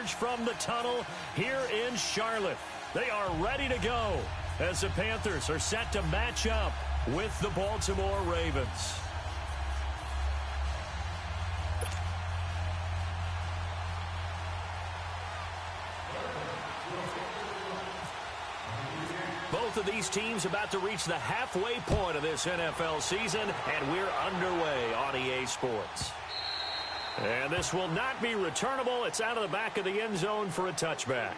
emerge from the tunnel here in Charlotte. They are ready to go as the Panthers are set to match up with the Baltimore Ravens. Both of these teams about to reach the halfway point of this NFL season, and we're underway on EA Sports. And this will not be returnable. It's out of the back of the end zone for a touchback.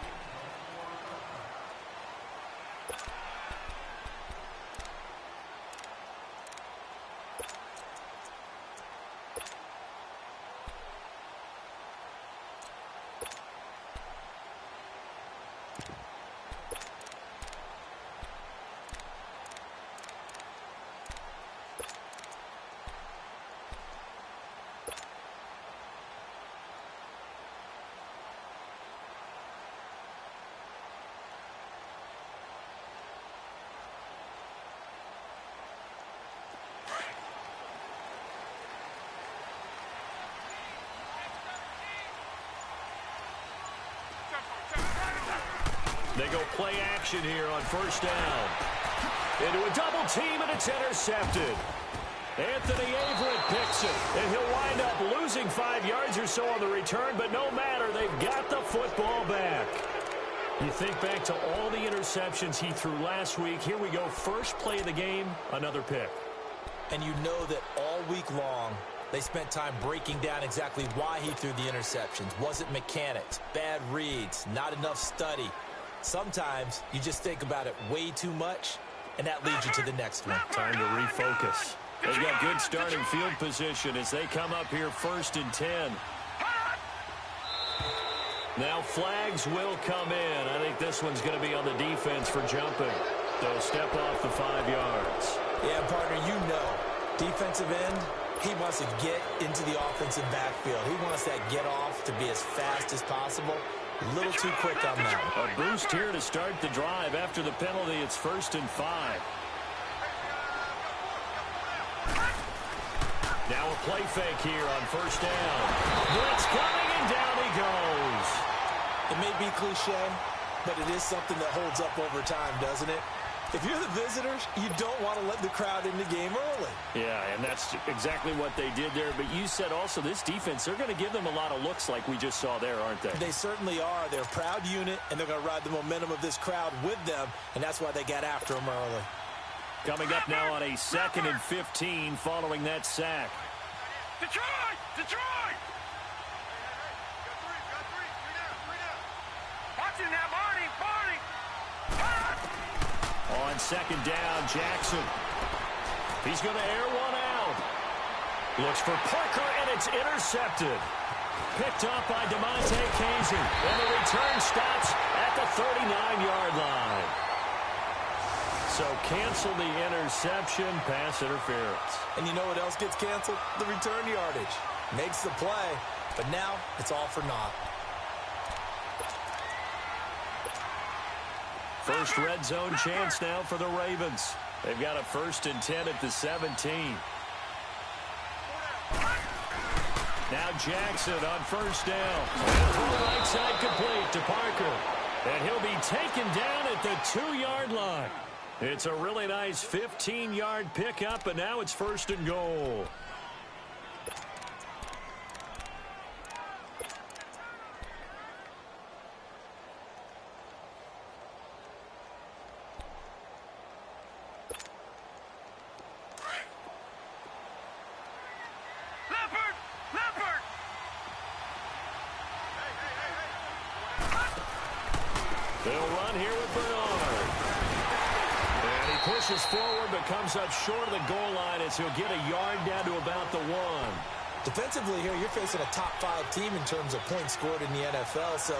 They go play action here on first down. Into a double team, and it's intercepted. Anthony Averett picks it, and he'll wind up losing 5 yards or so on the return, but no matter, they've got the football back. You think back to all the interceptions he threw last week. Here we go, first play of the game, another pick. And you know that all week long, they spent time breaking down exactly why he threw the interceptions. Was it mechanics, bad reads, not enough study? Sometimes you just think about it way too much, and that leads you to the next one. Time to refocus. They've got good starting field position as they come up here first and 10. Now flags will come in. I think this one's going to be on the defense for jumping. They'll step off the 5 yards. Yeah, partner, you know, defensive end, he wants to get into the offensive backfield. He wants that get off to be as fast as possible. A little too quick on that. A boost here to start the drive. After the penalty, it's first and 5. Now a play fake here on first down. Blitz coming, and down he goes. It may be cliche, but it is something that holds up over time, doesn't it? If you're the visitors, you don't want to let the crowd in the game early. Yeah, and that's exactly what they did there. But you said also this defense, they're going to give them a lot of looks like we just saw there, aren't they? They certainly are. They're a proud unit, and they're going to ride the momentum of this crowd with them, and that's why they got after them early. Coming up now on a 2nd and 15 following that sack. Detroit! Detroit! Watching that, Barney! Barney! On second down, Jackson. He's going to air one out. Looks for Parker, and it's intercepted. Picked up by DeMonte Casey. And the return stops at the 39-yard line. So cancel the interception, pass interference. And you know what else gets canceled? The return yardage. Makes the play, but now it's all for naught. First red zone chance now for the Ravens. They've got a 1st and 10 at the 17. Now Jackson on first down. Right side complete to Parker. And he'll be taken down at the 2-yard line. It's a really nice 15-yard pickup, and now it's 1st and goal. They'll run here with Bernard. And he pushes forward but comes up short of the goal line as he'll get a yard down to about the 1. Defensively here, you're facing a top 5 team in terms of points scored in the NFL. So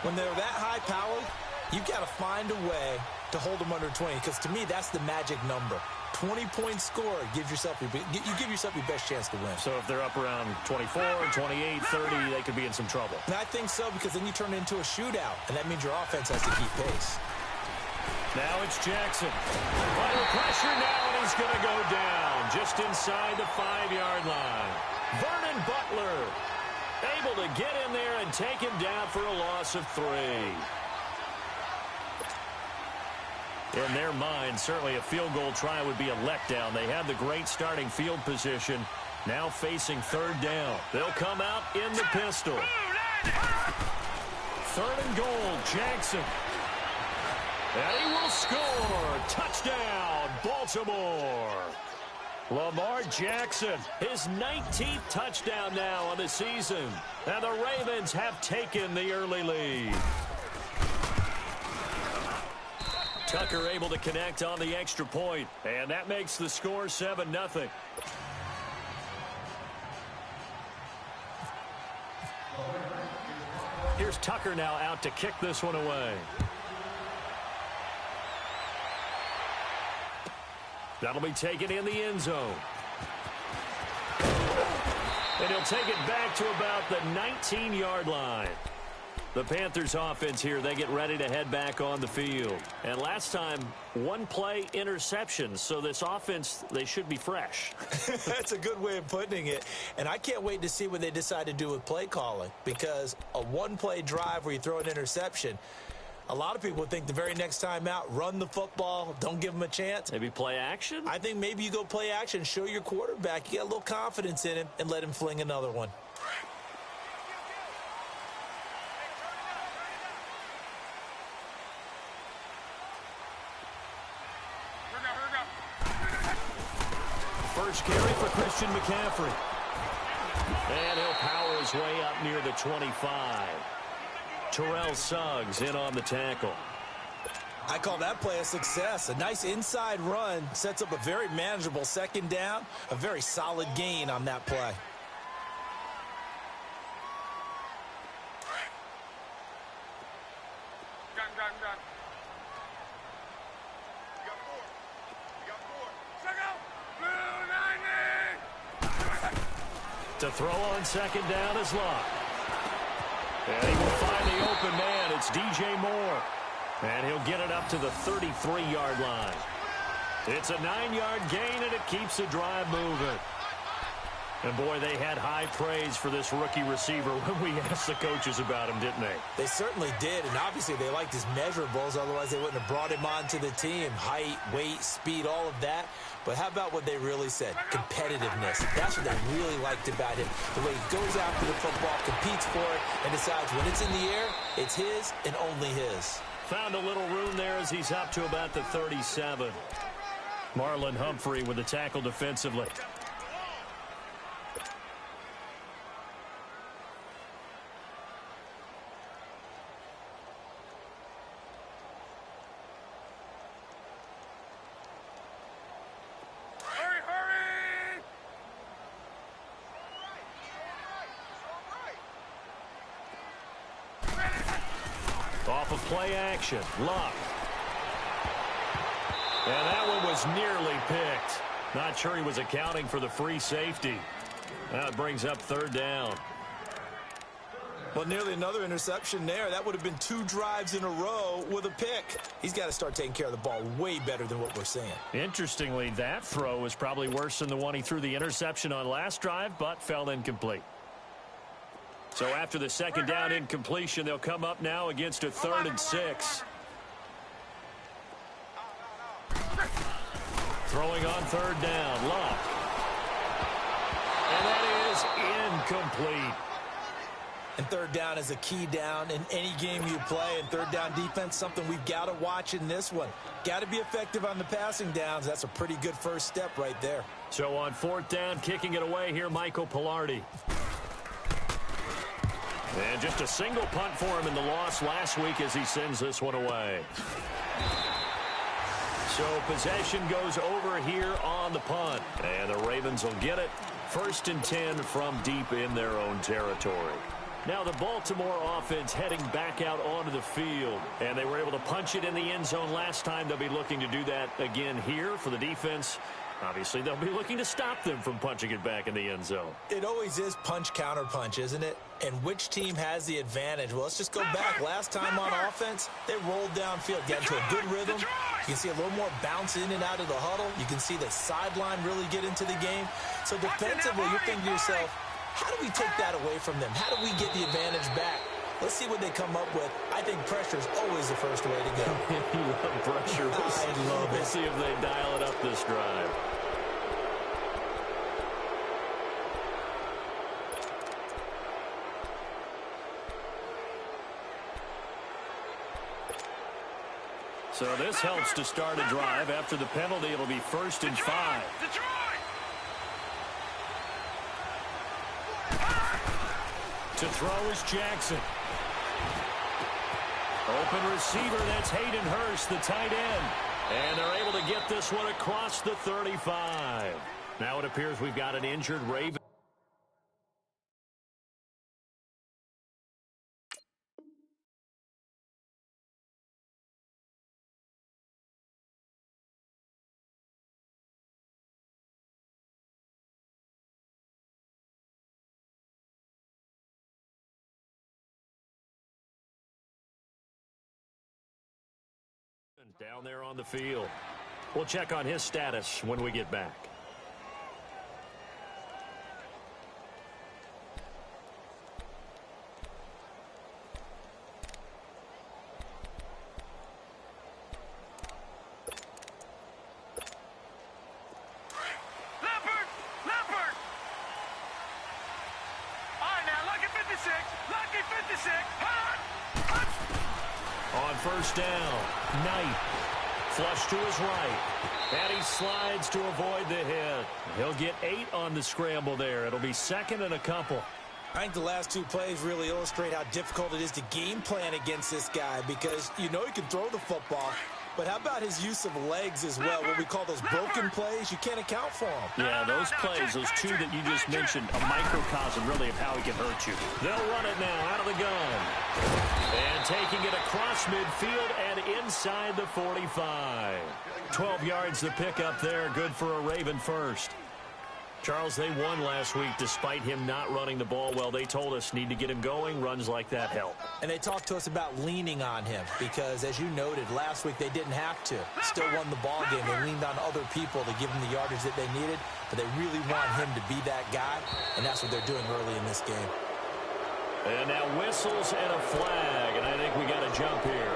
when they're that high-powered, you've got to find a way to hold them under 20. Because to me, that's the magic number. 20-point score, you give yourself your best chance to win. So if they're up around 24, 28, 30, they could be in some trouble. And I think so, because then you turn it into a shootout, and that means your offense has to keep pace. Now it's Jackson. Under pressure now, and he's going to go down just inside the 5-yard line. Vernon Butler able to get in there and take him down for a loss of 3. In their mind, certainly a field goal try would be a letdown. They had the great starting field position. Now facing 3rd down. They'll come out in the pistol. 3rd and goal, Jackson. And he will score. Touchdown, Baltimore. Lamar Jackson, his 19th touchdown now on the season. And the Ravens have taken the early lead. Tucker able to connect on the extra point. And that makes the score 7-0. Here's Tucker now out to kick this one away. That'll be taken in the end zone. And he'll take it back to about the 19-yard line. The Panthers offense here, they get ready to head back on the field. And last time, 1-play interception. So this offense, they should be fresh. That's a good way of putting it. And I can't wait to see what they decide to do with play calling. Because a 1-play drive where you throw an interception, a lot of people think the very next time out, run the football, don't give them a chance. Maybe play action? I think maybe you go play action, show your quarterback, you get a little confidence in him, and let him fling another one. First carry for Christian McCaffrey. And he'll power his way up near the 25. Terrell Suggs in on the tackle. I call that play a success. A nice inside run sets up a very manageable 2nd down. A very solid gain on that play. To throw on 2nd down is Locke. And he will find the open man. It's DJ Moore. And he'll get it up to the 33-yard line. It's a 9-yard gain, and it keeps the drive moving. And, boy, they had high praise for this rookie receiver when we asked the coaches about him, didn't they? They certainly did, and obviously they liked his measurables. Otherwise, they wouldn't have brought him onto the team. Height, weight, speed, all of that. But how about what they really said? Competitiveness. That's what they really liked about him. The way he goes after the football, competes for it, and decides when it's in the air, it's his and only his. Found a little room there as he's up to about the 37. Marlon Humphrey with the tackle defensively. Off of play action, Locke. And that one was nearly picked. Not sure he was accounting for the free safety. That brings up 3rd down. Well, nearly another interception there. That would have been 2 drives in a row with a pick. He's got to start taking care of the ball way better than what we're seeing. Interestingly, that throw was probably worse than the one he threw the interception on last drive, but fell incomplete. So after the 2nd down incompletion, they'll come up now against a 3rd and 6. Throwing on 3rd down, Locke. And that is incomplete. And 3rd down is a key down in any game you play. And 3rd down defense, something we've got to watch in this one. Got to be effective on the passing downs. That's a pretty good first step right there. So on 4th down, kicking it away here, Michael Pilardi. And just a single punt for him in the loss last week as he sends this one away. So possession goes over here on the punt. And the Ravens will get it. 1st and 10 from deep in their own territory. Now the Baltimore offense heading back out onto the field. And they were able to punch it in the end zone last time. They'll be looking to do that again here for the defense. Obviously, they'll be looking to stop them from punching it back in the end zone. It always is punch, counter punch, isn't it? And which team has the advantage? Well, let's just go back. Last time on offense, they rolled downfield, got into a good rhythm. You can see a little more bounce in and out of the huddle. You can see the sideline really get into the game. So defensively, you're thinking to yourself, how do we take that away from them? How do we get the advantage back? Let's see what they come up with. I think pressure is always the first way to go. You love pressure. I love it. We'll see if they dial it up this drive. So this helps to start a drive. After the penalty, it'll be 1st and 5. To throw is Jackson. Open receiver, that's Hayden Hurst, the tight end. And they're able to get this one across the 35. Now it appears we've got an injured Raven. Down there on the field. We'll check on his status when we get back. Leopard! All right, now, lucky 56. Hot! On 1st down, Knight. Flush to his right. And he slides to avoid the hit. He'll get 8 on the scramble there. It'll be 2nd and a couple. I think the last 2 plays really illustrate how difficult it is to game plan against this guy because you know he can throw the football, but how about his use of legs as well? What we call those broken plays, you can't account for them. Yeah, those plays, those 2 that you just mentioned, a microcosm really of how he can hurt you. They'll run it now out of the gun. And taking it across midfield and inside the 45. 12 yards the pickup there, good for a Raven first. Charles, they won last week despite him not running the ball well. They told us need to get him going. Runs like that help. And they talked to us about leaning on him because, as you noted, last week they didn't have to. Still won the ball game. They leaned on other people to give them the yardage that they needed, but they really want him to be that guy, and that's what they're doing early in this game. And now whistles and a flag, and I think we got a jump here.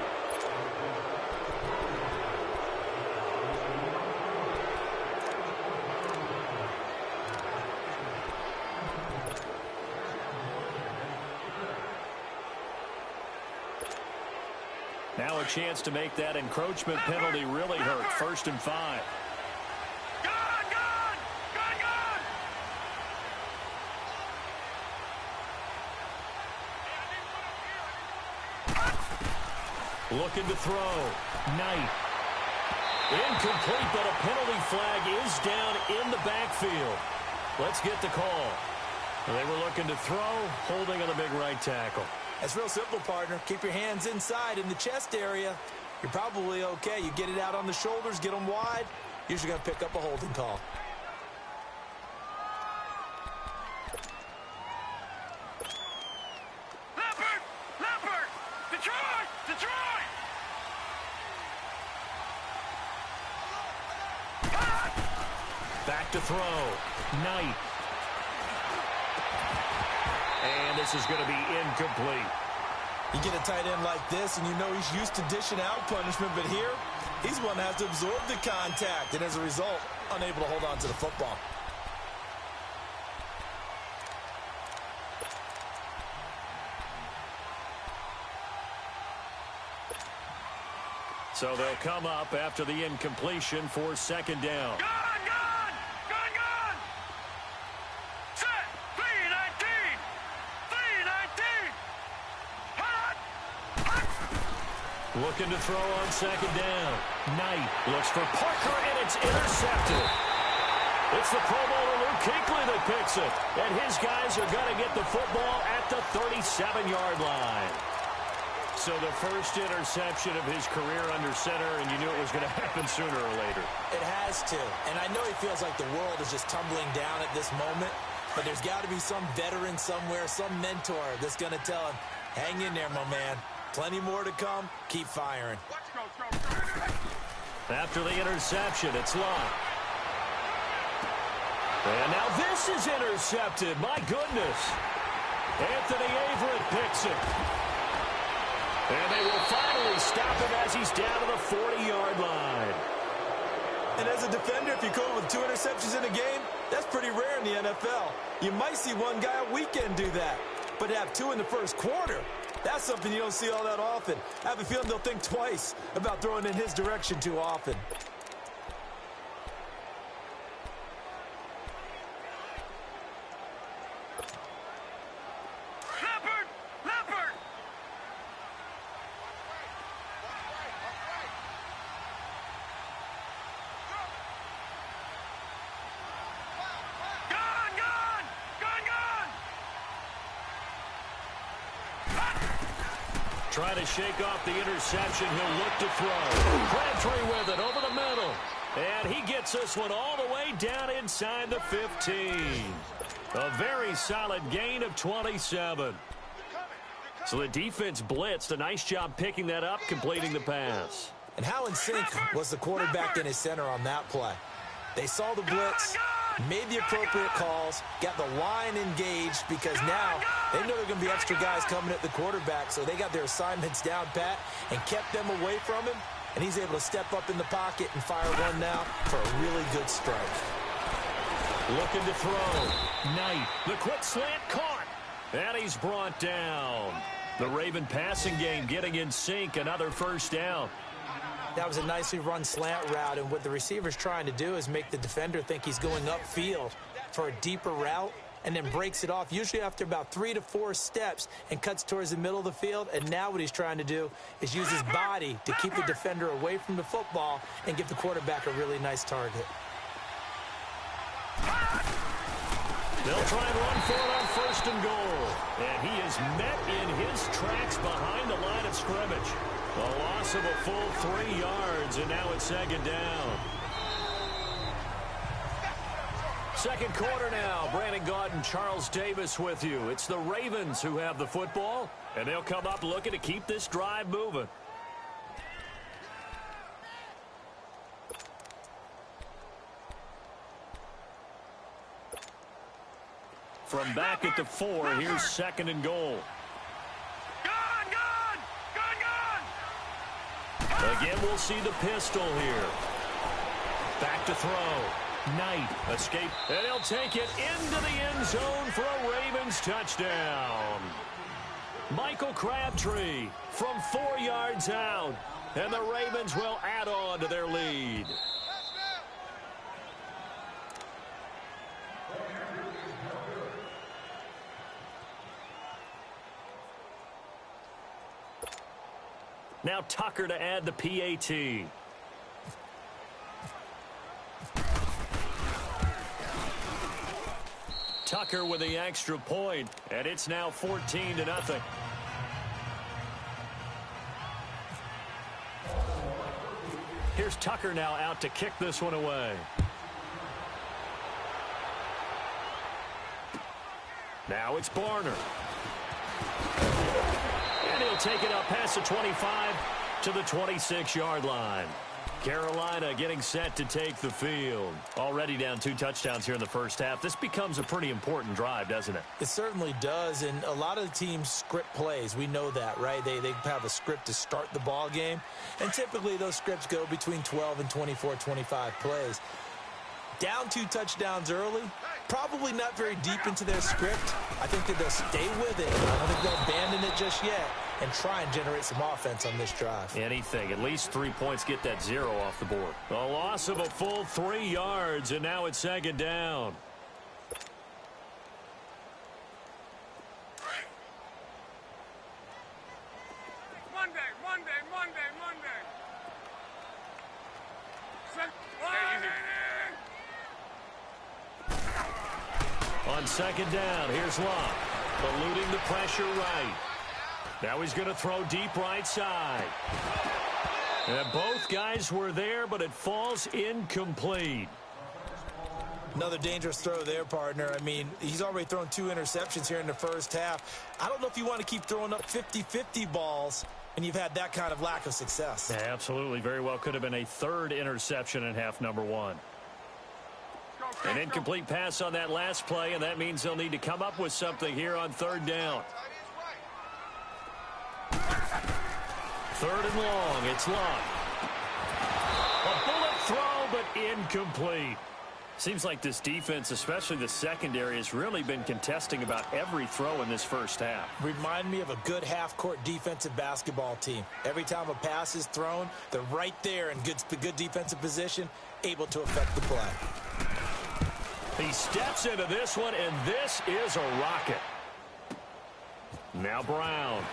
Now a chance to make that encroachment penalty really hurt. 1st and 5. Looking to throw. Knight. Incomplete, but a penalty flag is down in the backfield. Let's get the call. They were looking to throw, holding on the big right tackle. That's real simple, partner. Keep your hands inside in the chest area. You're probably okay. You get it out on the shoulders, get them wide. Usually going to pick up a holding call. Leopard! Detroit! Back to throw. Knight. And this is going to be incomplete. You get a tight end like this, and you know he's used to dishing out punishment, but here, he's one that has to absorb the contact, and as a result, unable to hold on to the football. So they'll come up after the incompletion for 2nd down. Gun! Set! 3-19! Hot! Looking to throw on 2nd down. Knight looks for Parker, and it's intercepted. It's the Pro Bowler Luke Kuechly that picks it. And his guys are going to get the football at the 37-yard line. So the first interception of his career under center, and you knew it was going to happen sooner or later. It has to. And I know he feels like the world is just tumbling down at this moment, but there's got to be some veteran somewhere, some mentor that's going to tell him, hang in there, my man. Plenty more to come. Keep firing. After the interception, it's locked. And now this is intercepted. My goodness. Anthony Averett picks it. And they will finally stop him as he's down to the 40-yard line. And as a defender, if you come up with 2 interceptions in a game, that's pretty rare in the NFL. You might see one guy a weekend do that. But to have 2 in the first quarter, that's something you don't see all that often. I have a feeling they'll think twice about throwing in his direction too often. Trying to shake off the interception. He'll look to throw. Crabtree with it over the middle. And he gets this one all the way down inside the 15. A very solid gain of 27. So the defense blitzed. A nice job picking that up, completing the pass. And how in sync was the quarterback and his center on that play? They saw the blitz, made the appropriate calls, got the line engaged because now they know there are going to be extra guys coming at the quarterback, so they got their assignments down pat and kept them away from him, and he's able to step up in the pocket and fire one now for a really good strike. Looking to throw. Knight, the quick slant caught, and he's brought down. The Raven passing game getting in sync, another first down. That was a nicely run slant route, and what the receiver's trying to do is make the defender think he's going upfield for a deeper route and then breaks it off, usually after about 3 to 4 steps, and cuts towards the middle of the field. And now what he's trying to do is use his body to keep the defender away from the football and give the quarterback a really nice target. They'll try and run for it on 1st and goal. And he is met in his tracks behind the line of scrimmage. A loss of a full 3 yards, and now it's 2nd down. Second quarter now. Brandon Gaudin and Charles Davis with you. It's the Ravens who have the football, and they'll come up looking to keep this drive moving. From back at the 4, here's 2nd and goal. Again, we'll see the pistol here. Back to throw. Knight, escape, and he'll take it into the end zone for a Ravens touchdown. Michael Crabtree from 4 yards out, and the Ravens will add on to their lead. Now Tucker to add the PAT. Tucker with the extra point, and it's now 14-0. Here's Tucker now out to kick this one away. Now it's Barner. And he'll take it up past the 25 to the 26-yard line. Carolina getting set to take the field. Already down 2 touchdowns here in the first half. This becomes a pretty important drive, doesn't it? It certainly does, and a lot of the teams script plays. We know that, right? They have a script to start the ball game, and typically those scripts go between 12 and 24, 25 plays. Down 2 touchdowns early, probably not very deep into their script. I think that they'll stay with it. I don't think they'll abandon it just yet and try and generate some offense on this drive. Anything. At least 3 points, get that 0 off the board. A loss of a full 3 yards, and now it's 2nd down. Monday. On 2nd down, here's Locke, eluding the pressure right. Now he's going to throw deep right side. And both guys were there, but it falls incomplete. Another dangerous throw there, partner. I mean, he's already thrown 2 interceptions here in the first half. I don't know if you want to keep throwing up 50-50 balls when you've had that kind of lack of success. Yeah, absolutely. Very well could have been a 3rd interception in half number 1. An incomplete pass on that last play, and that means they'll need to come up with something here on 3rd down. Third and long. It's Luck. A bullet throw, but incomplete. Seems like this defense, especially the secondary, has really been contesting about every throw in this first half. Remind me of a good half-court defensive basketball team. Every time a pass is thrown, they're right there in good defensive position, able to affect the play. He steps into this one, and this is a rocket. Now Brown.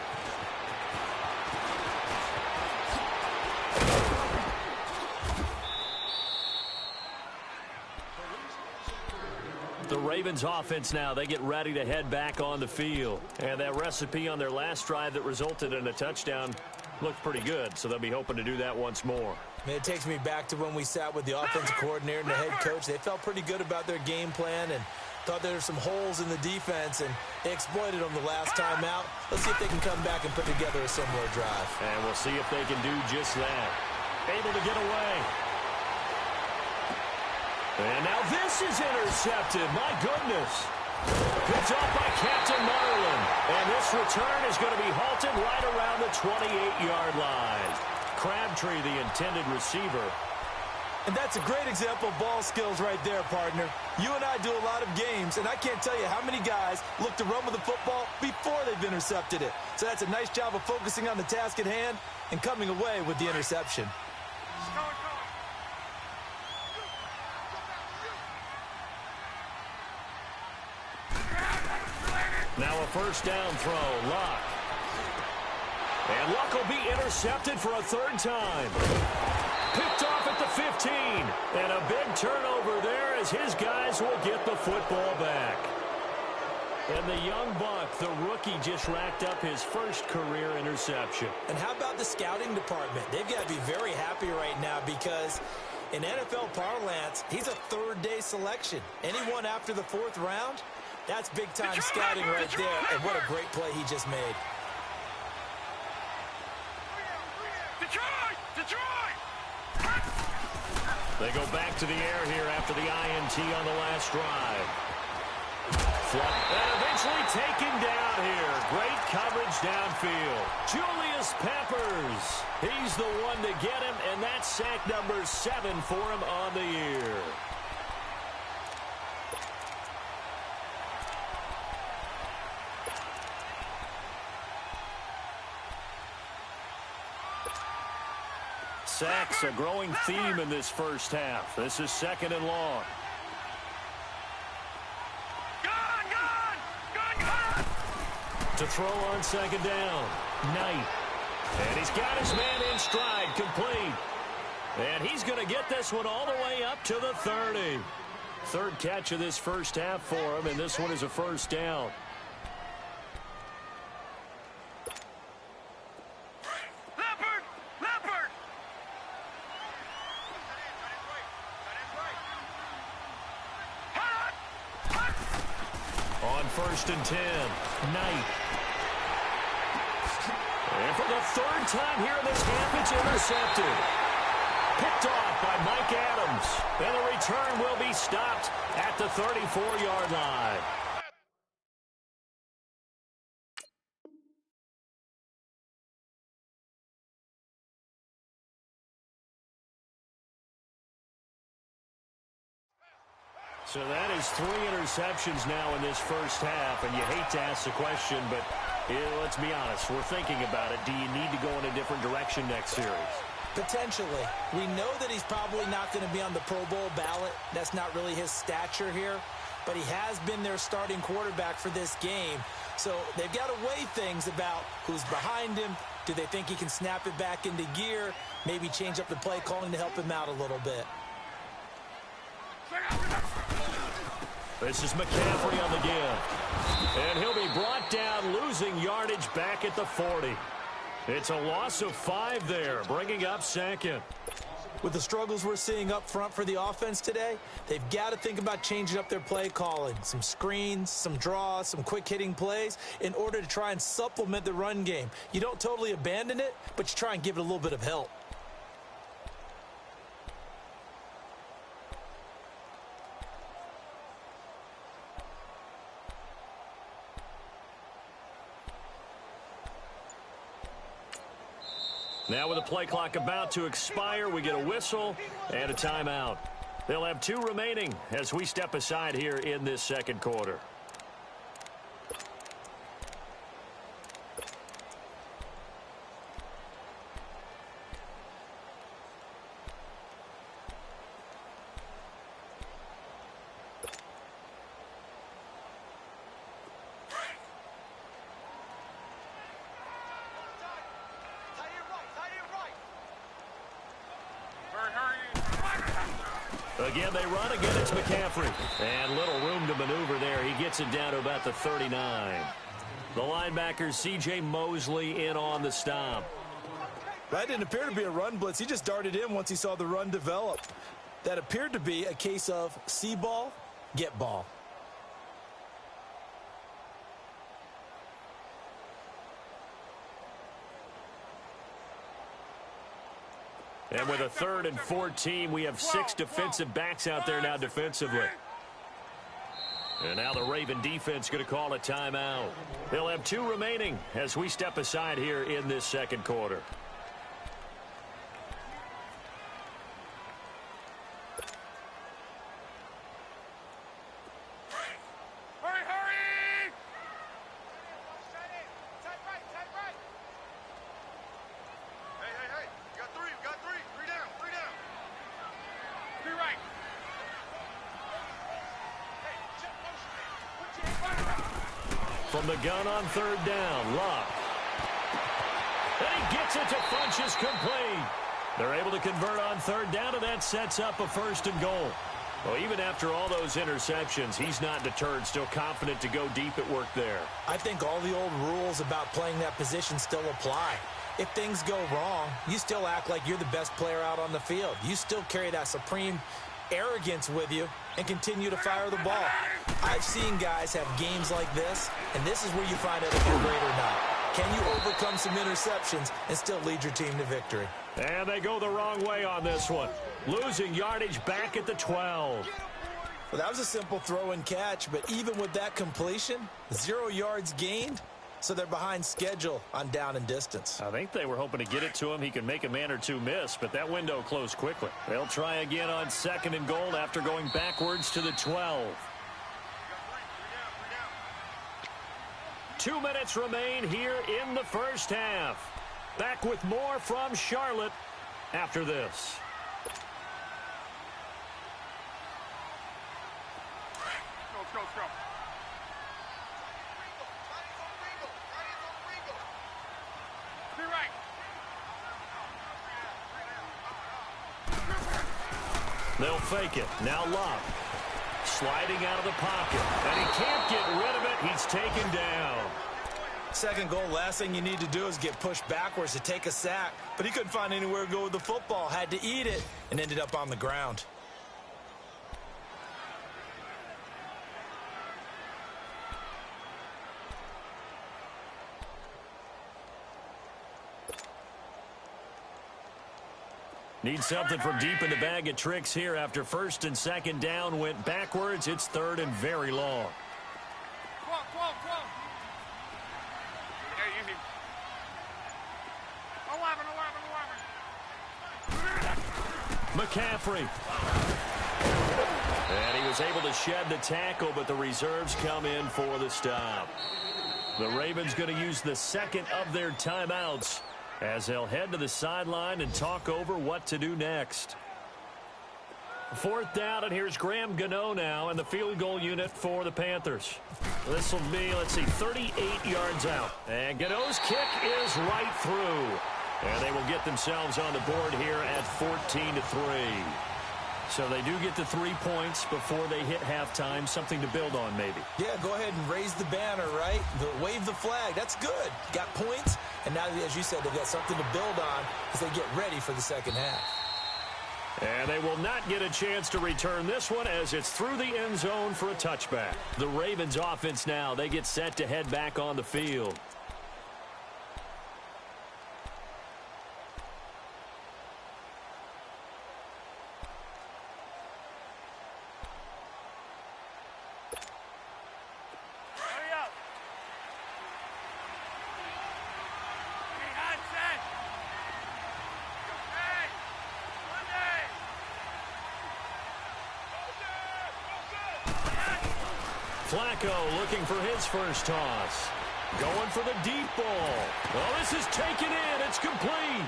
The Ravens offense now, they get ready to head back on the field. And that recipe on their last drive that resulted in a touchdown looked pretty good, so they'll be hoping to do that once more. Man, it takes me back to when we sat with the offensive coordinator and the head coach. They felt pretty good about their game plan and thought there were some holes in the defense, and they exploited them the last time out. Let's see if they can come back and put together a similar drive. And we'll see if they can do just that. Able to get away. And now this is intercepted. My goodness. Picked off by Captain Marlin. And this return is going to be halted right around the 28-yard line. Crabtree, the intended receiver. And that's a great example of ball skills right there, partner. You and I do a lot of games, and I can't tell you how many guys look to run with the football before they've intercepted it. So that's a nice job of focusing on the task at hand and coming away with the interception. Now a first down throw, Luck. And Luck will be intercepted for a third time. Picked off at the 15. And a big turnover there as his guys will get the football back. And the young buck, the rookie, just racked up his first career interception. And how about the scouting department? They've got to be very happy right now because in NFL parlance, he's a third-day selection. Anyone after the fourth round, that's big-time scouting right there. And what a great play he just made. They go back to the air here after the INT on the last drive. And eventually taken down here. Great coverage downfield. Julius Peppers. He's the one to get him, and that's sack number 7 for him on the year. Sacks, a growing theme in this first half. This is second and long. To throw on second down. Knight. And he's got his man in stride, complete. And he's going to get this one all the way up to the 30. Third catch of this first half for him, and this one is a first down. First and 10. Knight. And for the third time here in this half, it's intercepted. Picked off by Mike Adams. And the return will be stopped at the 34-yard line. So that is 3 interceptions now in this first half, and you hate to ask the question, but let's be honest, we're thinking about it. Do you need to go in a different direction next series? Potentially. We know that he's probably not going to be on the Pro Bowl ballot. That's not really his stature here, but he has been their starting quarterback for this game. So they've got to weigh things about who's behind him. Do they think he can snap it back into gear? Maybe change up the play calling to help him out a little bit. This is McCaffrey on the give. And he'll be brought down, losing yardage back at the 40. It's a loss of 5 there, bringing up second. With the struggles we're seeing up front for the offense today, they've got to think about changing up their play calling. Some screens, some draws, some quick-hitting plays in order to try and supplement the run game. You don't totally abandon it, but you try and give it a little bit of help. Now with the play clock about to expire, we get a whistle and a timeout. They'll have 2 remaining as we step aside here in this second quarter. Again, they run. Again, it's McCaffrey. And little room to maneuver there. He gets it down to about the 39. The linebacker, C.J. Mosley, in on the stop. That didn't appear to be a run blitz. He just darted in once he saw the run develop. That appeared to be a case of see ball, get ball. And with a 3rd and 14, we have 6 defensive backs out there now defensively. And now the Raven defense going to call a timeout. They'll have 2 remaining as we step aside here in this second quarter. From the gun on 3rd down, Locke. And he gets it to Funchess complete. They're able to convert on 3rd down, and that sets up a 1st and goal. Well, even after all those interceptions, he's not deterred, still confident to go deep at work there. I think all the old rules about playing that position still apply. If things go wrong, you still act like you're the best player out on the field. You still carry that supreme arrogance with you and continue to fire the ball. I've seen guys have games like this, and this is where you find out if you're great or not. Can you overcome some interceptions and still lead your team to victory? And they go the wrong way on this one. Losing yardage back at the 12. Well, that was a simple throw and catch, but even with that completion, 0 yards gained, so they're behind schedule on down and distance. I think they were hoping to get it to him. He could make a man or 2 miss, but that window closed quickly. They'll try again on 2nd and goal after going backwards to the 12. 2 minutes remain here in the first half. Back with more from Charlotte after this. Go. Be right. They'll fake it. Now Locke. Sliding out of the pocket. And he can't get rid of it. He's taken down. 2nd goal, last thing you need to do is get pushed backwards to take a sack. But he couldn't find anywhere to go with the football. Had to eat it and ended up on the ground. Need something from deep in the bag of tricks here after 1st and 2nd down went backwards. It's 3rd and very long. Come on. Hey, easy. 11. McCaffrey. And he was able to shed the tackle, but the reserves come in for the stop. The Ravens going to use the 2nd of their timeouts as they'll head to the sideline and talk over what to do next. 4th down, and here's Graham Gano now and the field goal unit for the Panthers. This will be, 38 yards out. And Gano's kick is right through. And they will get themselves on the board here at 14-3. So they do get the 3 points before they hit halftime. Something to build on, maybe. Yeah, go ahead and raise the banner, right? Wave the flag. That's good. Got points, and now, as you said, they've got something to build on as they get ready for the second half. And they will not get a chance to return this one as it's through the end zone for a touchback. The Ravens offense now, they get set to head back on the field. Flacco looking for his first toss. Going for the deep ball. Oh, this is taken in. It's complete.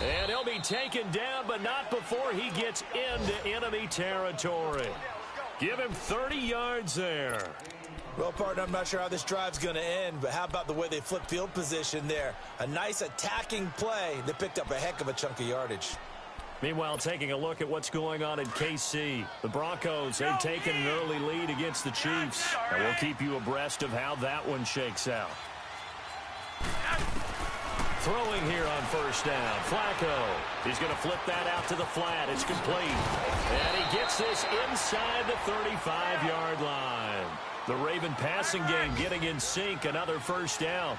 And he'll be taken down, but not before he gets into enemy territory. Give him 30 yards there. Well, partner, I'm not sure how this drive's going to end, but how about the way they flip field position there? A nice attacking play that picked up a heck of a chunk of yardage. Meanwhile, taking a look at what's going on in KC. The Broncos have taken an early lead against the Chiefs. And we'll keep you abreast of how that one shakes out. Throwing here on first down. Flacco. He's going to flip that out to the flat. It's complete. And he gets this inside the 35-yard line. The Raven passing game getting in sync. Another first down.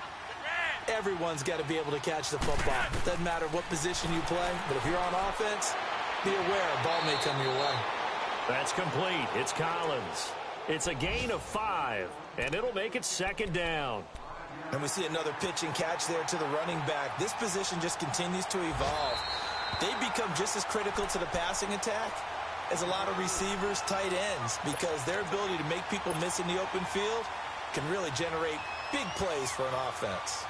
Everyone's got to be able to catch the football. Doesn't matter what position you play, but if you're on offense, be aware a ball may come your way. That's complete. It's Collins. It's a gain of 5, and it'll make it second down. And we see another pitch and catch there to the running back. This position just continues to evolve. They become just as critical to the passing attack as a lot of receivers, tight ends, because their ability to make people miss in the open field can really generate big plays for an offense.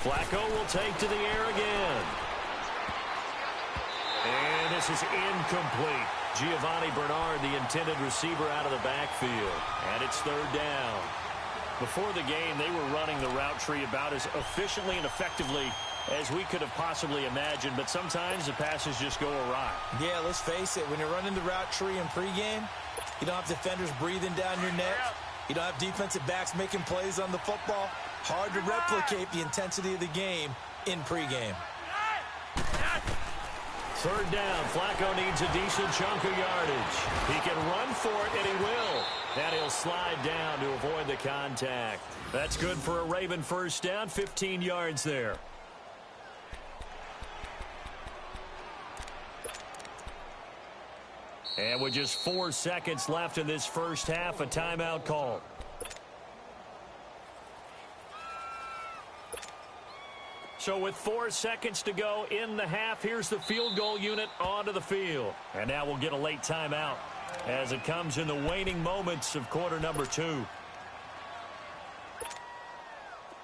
Flacco will take to the air again. And this is incomplete. Giovanni Bernard, the intended receiver, out of the backfield. And it's third down. Before the game, they were running the route tree about as efficiently and effectively as we could have possibly imagined, but sometimes the passes just go awry. Yeah, let's face it. When you're running the route tree in pregame, you don't have defenders breathing down your neck. You don't have defensive backs making plays on the football. Hard to replicate the intensity of the game in pregame. Third down. Flacco needs a decent chunk of yardage. He can run for it, and he will. And he'll slide down to avoid the contact. That's good for a Raven first down. 15 yards there. And with just 4 seconds left in this first half, a timeout call. So with 4 seconds to go in the half, here's the field goal unit onto the field. And now we'll get a late timeout as it comes in the waning moments of quarter number 2.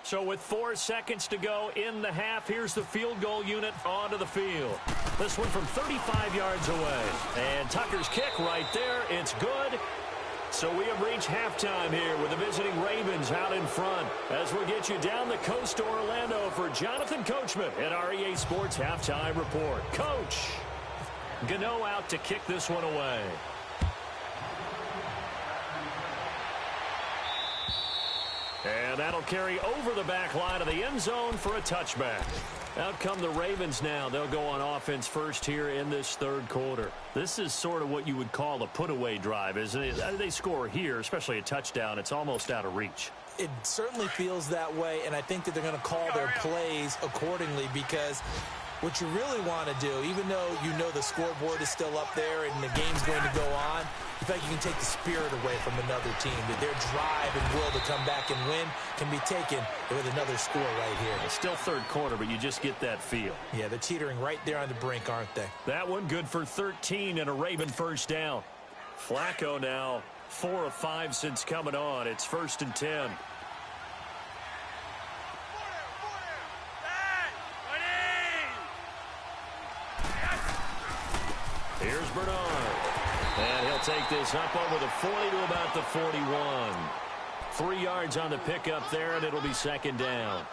So with 4 seconds to go in the half, here's the field goal unit onto the field. This one from 35 yards away. And Tucker's kick right there. It's good. So we have reached halftime here with the visiting Ravens out in front as we'll get you down the coast to Orlando for Jonathan Coachman at our EA Sports Halftime Report. Coach, Gano out to kick this one away. And that'll carry over the back line of the end zone for a touchback. Out come the Ravens now. They'll go on offense first here in this third quarter. This is sort of what you would call a put-away drive, isn't it? They score here, especially a touchdown. It's almost out of reach. It certainly feels that way, and I think that they're going to call their plays accordingly because what you really want to do, even though you know the scoreboard is still up there and the game's going to go on, in fact, you can take the spirit away from another team. That their drive and will to come back and win can be taken with another score right here. It's still third quarter, but you just get that feel. Yeah, they're teetering right there on the brink, aren't they? That one good for 13 and a Raven first down. Flacco now 4 of 5 since coming on. It's 1st and 10. Here's Bernard. And he'll take this up over the 40 to about the 41. 3 yards on the pickup there, and it'll be second down.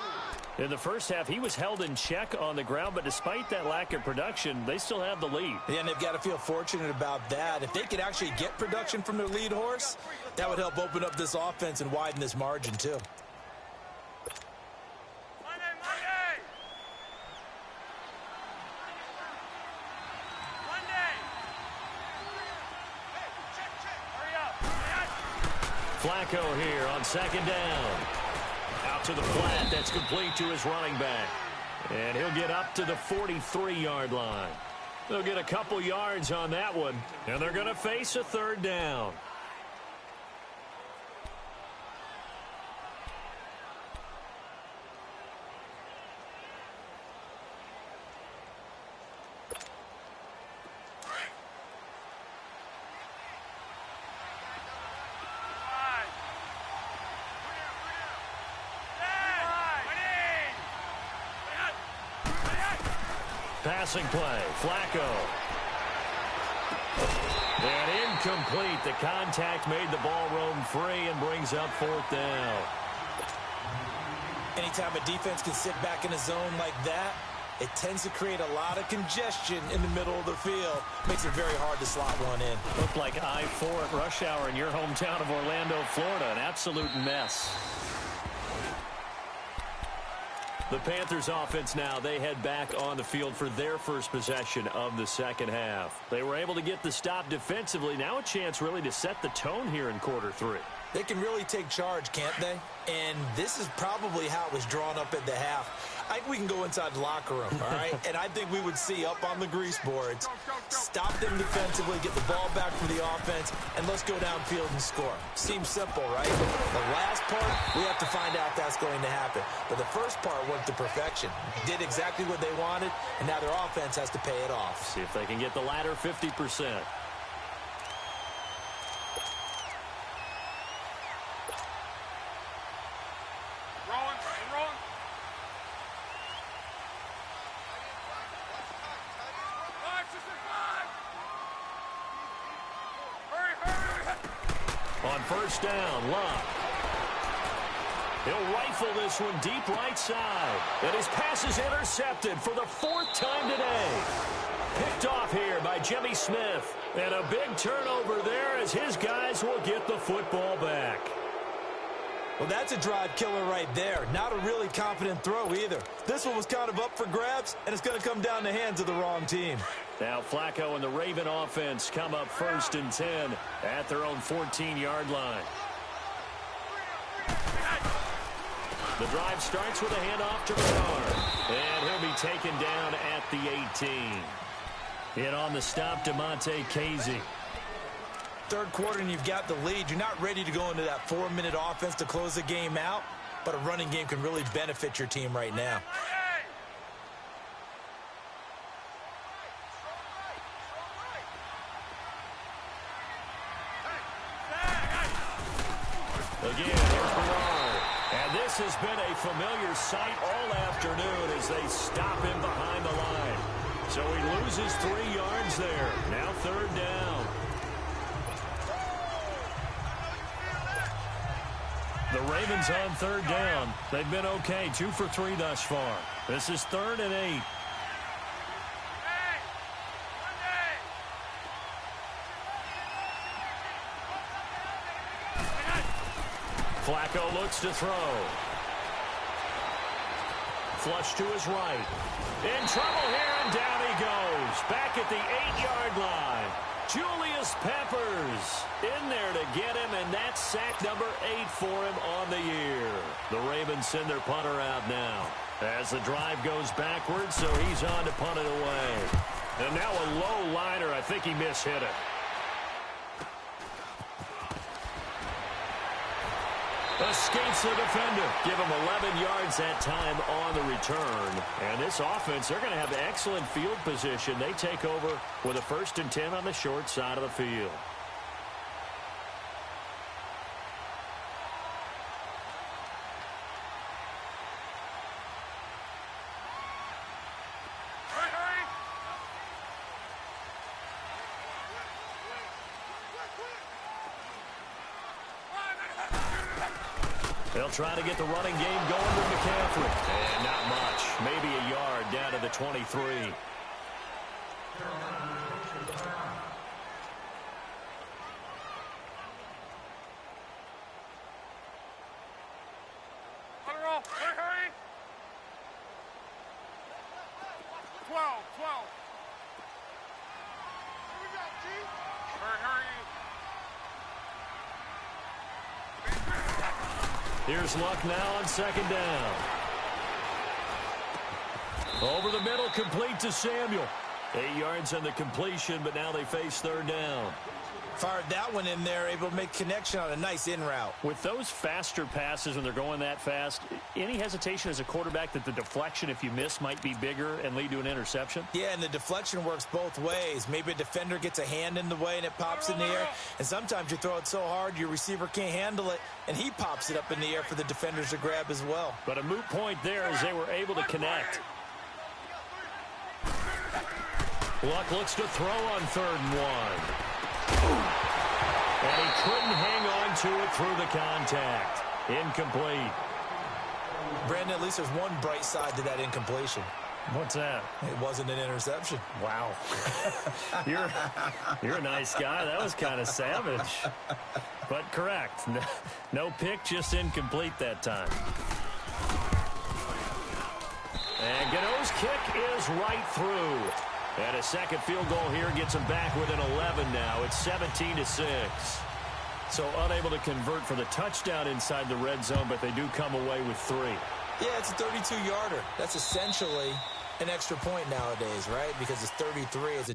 In the first half, he was held in check on the ground, but despite that lack of production, they still have the lead. Yeah, and they've got to feel fortunate about that. If they could actually get production from their lead horse, that would help open up this offense and widen this margin, too. Flacco here on second down. Out to the flat. That's complete to his running back. And he'll get up to the 43-yard line. They'll get a couple yards on that one. And they're going to face a third down. passing play. Flacco. And incomplete. The contact made the ball roam free and brings up 4th down. Anytime a defense can sit back in a zone like that, it tends to create a lot of congestion in the middle of the field. Makes it very hard to slot one in. Looked like I-4 at rush hour in your hometown of Orlando, Florida. An absolute mess. The Panthers offense now, they head back on the field for their first possession of the second half. They were able to get the stop defensively. Now a chance really to set the tone here in quarter 3. They can really take charge, can't they? And this is probably how it was drawn up at the half. I think we can go inside the locker room, all right? And I think we would see up on the grease boards, stop them defensively, get the ball back from the offense, and let's go downfield and score. Seems simple, right? The last part, we have to find out if that's going to happen. But the first part went to perfection. Did exactly what they wanted, and now their offense has to pay it off. See if they can get the latter 50%. On first down, Luck. He'll rifle this one deep right side. And his pass is intercepted for the 4th time today. Picked off here by Jimmy Smith. And a big turnover there as his guys will get the football back. Well, that's a drive killer right there. Not a really confident throw either. This one was kind of up for grabs, and it's going to come down the hands of the wrong team. Now Flacco and the Raven offense come up 1st and 10 at their own 14-yard line. The drive starts with a handoff to Bernard. And he'll be taken down at the 18. In on the stop, DeMonte Casey. Third quarter and you've got the lead. You're not ready to go into that 4-minute offense to close the game out, but a running game can really benefit your team right now. Again, here's Bernard. And this has been a familiar sight all afternoon as they stop him behind the line. So he loses 3 yards there. Now 3rd down. The Ravens on 3rd down. They've been okay, 2 for 3 thus far. This is 3rd and 8. Flacco looks to throw. Flush to his right. In trouble here, and down he goes. Back at the 8-yard line. Julius Peppers in there to get him, and that's sack number 8 for him on the year. The Ravens send their punter out now as the drive goes backwards, so he's on to punt it away. And now a low liner. I think he mishit it. Escapes the defender. Give him 11 yards that time on the return. And this offense, they're going to have excellent field position. They take over with a 1st and 10 on the short side of the field. They'll try to get the running game going with McCaffrey. And not much. Maybe a yard down to the 23. Hurry! 12. Hurry. Here's Luck now on 2nd down. Over the middle, complete to Samuel. 8 yards on the completion, but now they face 3rd down. Fired that one in there, able to make connection on a nice in route. With those faster passes when they're going that fast, any hesitation as a quarterback that the deflection, if you miss, might be bigger and lead to an interception? Yeah, and the deflection works both ways. Maybe a defender gets a hand in the way and it pops in the air. And sometimes you throw it so hard your receiver can't handle it, and he pops it up in the air for the defenders to grab as well. But a moot point there as they were able to connect. Luck looks to throw on 3rd and 1. And he couldn't hang on to it through the contact. Incomplete. Brandon, at least there's one bright side to that incompletion. What's that? It wasn't an interception. Wow. You're a nice guy. That was kind of savage. But correct. No pick, just incomplete that time. And Gano's kick is right through. And a second field goal here gets him back within 11 now. It's 17-6. So unable to convert for the touchdown inside the red zone, but they do come away with 3. Yeah, it's a 32-yarder. That's essentially an extra point nowadays, right? Because it's 33 as a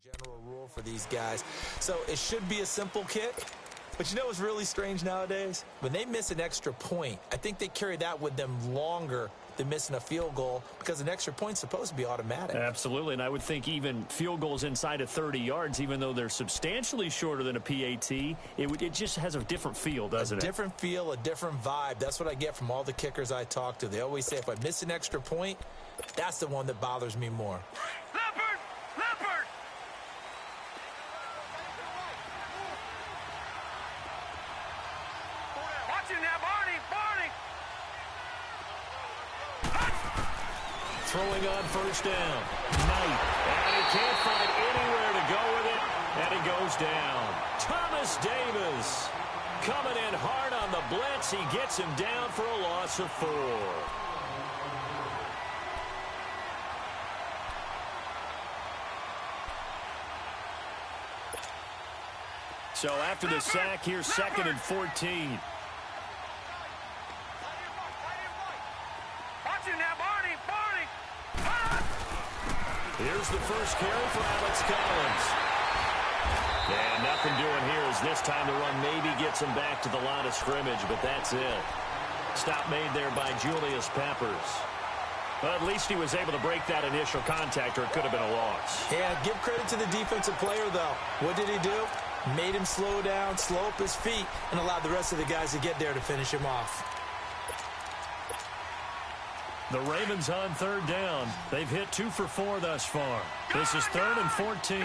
general rule for these guys. So it should be a simple kick. But you know what's really strange nowadays? When they miss an extra point, I think they carry that with them longer than missing a field goal because an extra point's supposed to be automatic. Absolutely, and I would think even field goals inside of 30 yards, even though they're substantially shorter than a PAT, it just has a different feel, doesn't it? A different feel, a different vibe. That's what I get from all the kickers I talk to. They always say if I miss an extra point, that's the one that bothers me more. Leopard! Leopard! Watch him now, Barney! Barney! Throwing on 1st down. Knight. And he can't find anywhere to go with it. And he goes down. Thomas Davis coming in hard on the blitz. He gets him down for a loss of 4. So after the sack, here's 2nd and 14. Watch him now, Barney! Barney! Here's the first carry for Alex Collins. And nothing doing here as this time the run maybe gets him back to the line of scrimmage, but that's it. Stop made there by Julius Peppers. But at least he was able to break that initial contact, or it could have been a loss. Yeah, give credit to the defensive player, though. What did he do? Made him slow down, slow up his feet, and allowed the rest of the guys to get there to finish him off. The Ravens on 3rd down. They've hit 2 for 4 thus far. This is 3rd and 14.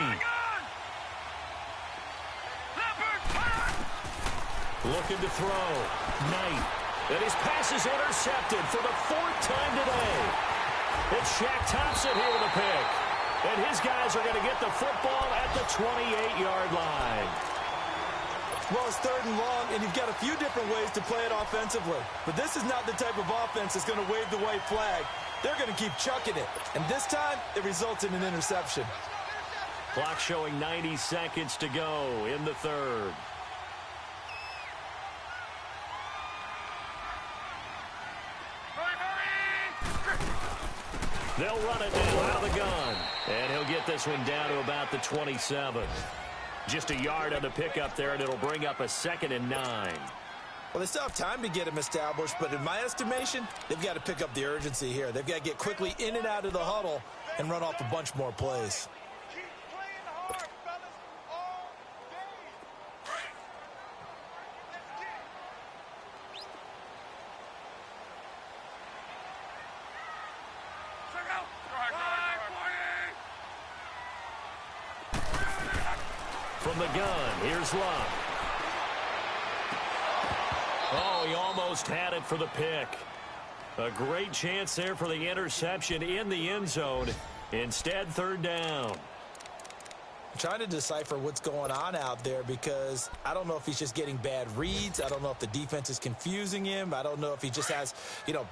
Looking to throw. Knight. And his pass is intercepted for the 4th time today. It's Shaq Thompson here with a pick. And his guys are going to get the football at the 28-yard line. Well, it's 3rd and long, and you've got a few different ways to play it offensively. But this is not the type of offense that's going to wave the white flag. They're going to keep chucking it. And this time, it results in an interception. Clock showing 90 seconds to go in the 3rd. They'll run it now out of the gun. And he'll get this one down to about the 27. Just a yard on the pickup there, and it'll bring up a 2nd and 9. Well, they still have time to get him established, but in my estimation, they've got to pick up the urgency here. They've got to get quickly in and out of the huddle and run off a bunch more plays. Keep playing hard, fellas, all day. Check out. 5 pointer. From the gun, here's Luck. Oh, he almost had it for the pick. A great chance there for the interception in the end zone. Instead, third down. I'm trying to decipher what's going on out there because I don't know if he's just getting bad reads. I don't know if the defense is confusing him. I don't know if he just has,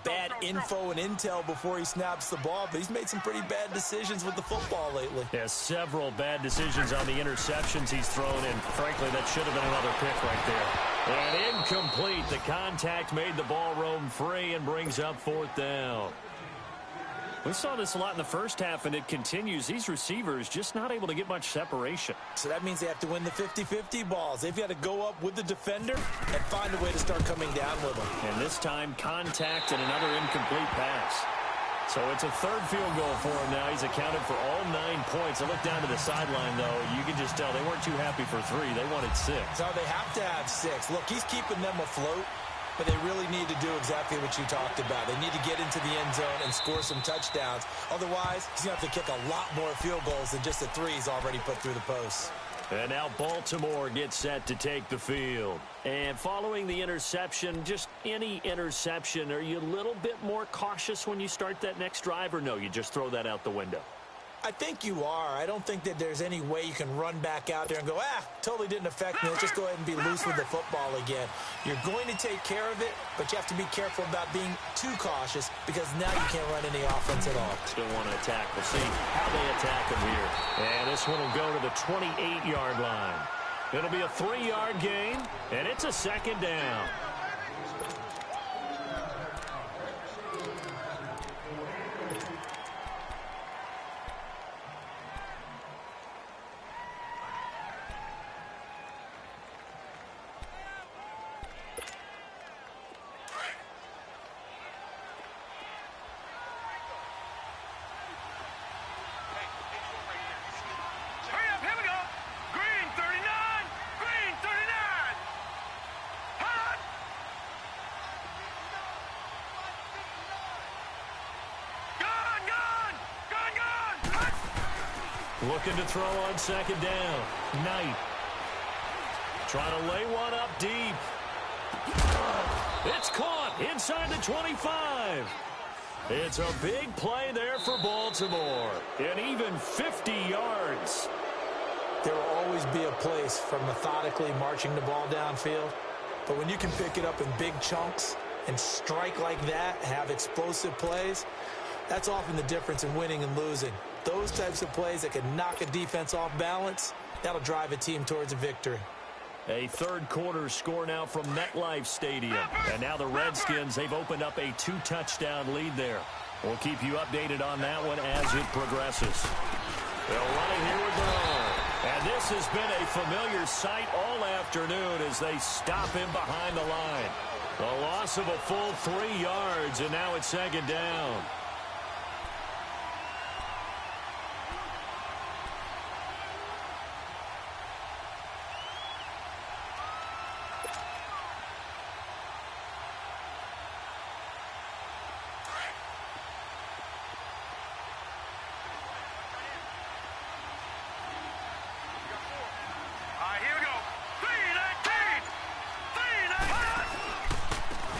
bad info and intel before he snaps the ball. But he's made some pretty bad decisions with the football lately. Yeah, several bad decisions on the interceptions he's thrown, and frankly, that should have been another pick right there. And incomplete. The contact made the ball roam free and brings up fourth down. We saw this a lot in the first half, and it continues. These receivers just not able to get much separation. So that means they have to win the 50-50 balls. They've got to go up with the defender and find a way to start coming down with them. And this time, contact and another incomplete pass. So it's a third field goal for him now. He's accounted for all 9 points. I look down to the sideline, though. You can just tell they weren't too happy for 3. They wanted 6. So they have to have 6. Look, he's keeping them afloat. But they really need to do exactly what you talked about. They need to get into the end zone and score some touchdowns. Otherwise, he's going to have to kick a lot more field goals than just the 3 he's already put through the posts. And now Baltimore gets set to take the field. And following the interception, just any interception, are you a little bit more cautious when you start that next drive, or no, you just throw that out the window? I think you are. I don't think that there's any way you can run back out there and go, totally didn't affect me. Let's just go ahead and be loose with the football again. You're going to take care of it, but you have to be careful about being too cautious because now you can't run any offense at all. Still want to attack. We'll see how they attack him here. And this one will go to the 28-yard line. It'll be a 3-yard gain, and it's a second down. Looking to throw on second down. Knight. Trying to lay one up deep. It's caught inside the 25. It's a big play there for Baltimore. And even 50 yards. There will always be a place for methodically marching the ball downfield. But when you can pick it up in big chunks and strike like that, have explosive plays, that's often the difference in winning and losing. Those types of plays that can knock a defense off balance, that'll drive a team towards a victory. A third quarter score now from MetLife Stadium. And now the Redskins, they've opened up a 2-touchdown lead there. We'll keep you updated on that one as it progresses. They'll run it here with their own. And this has been a familiar sight all afternoon as they stop him behind the line. The loss of a full 3 yards, and now it's second down.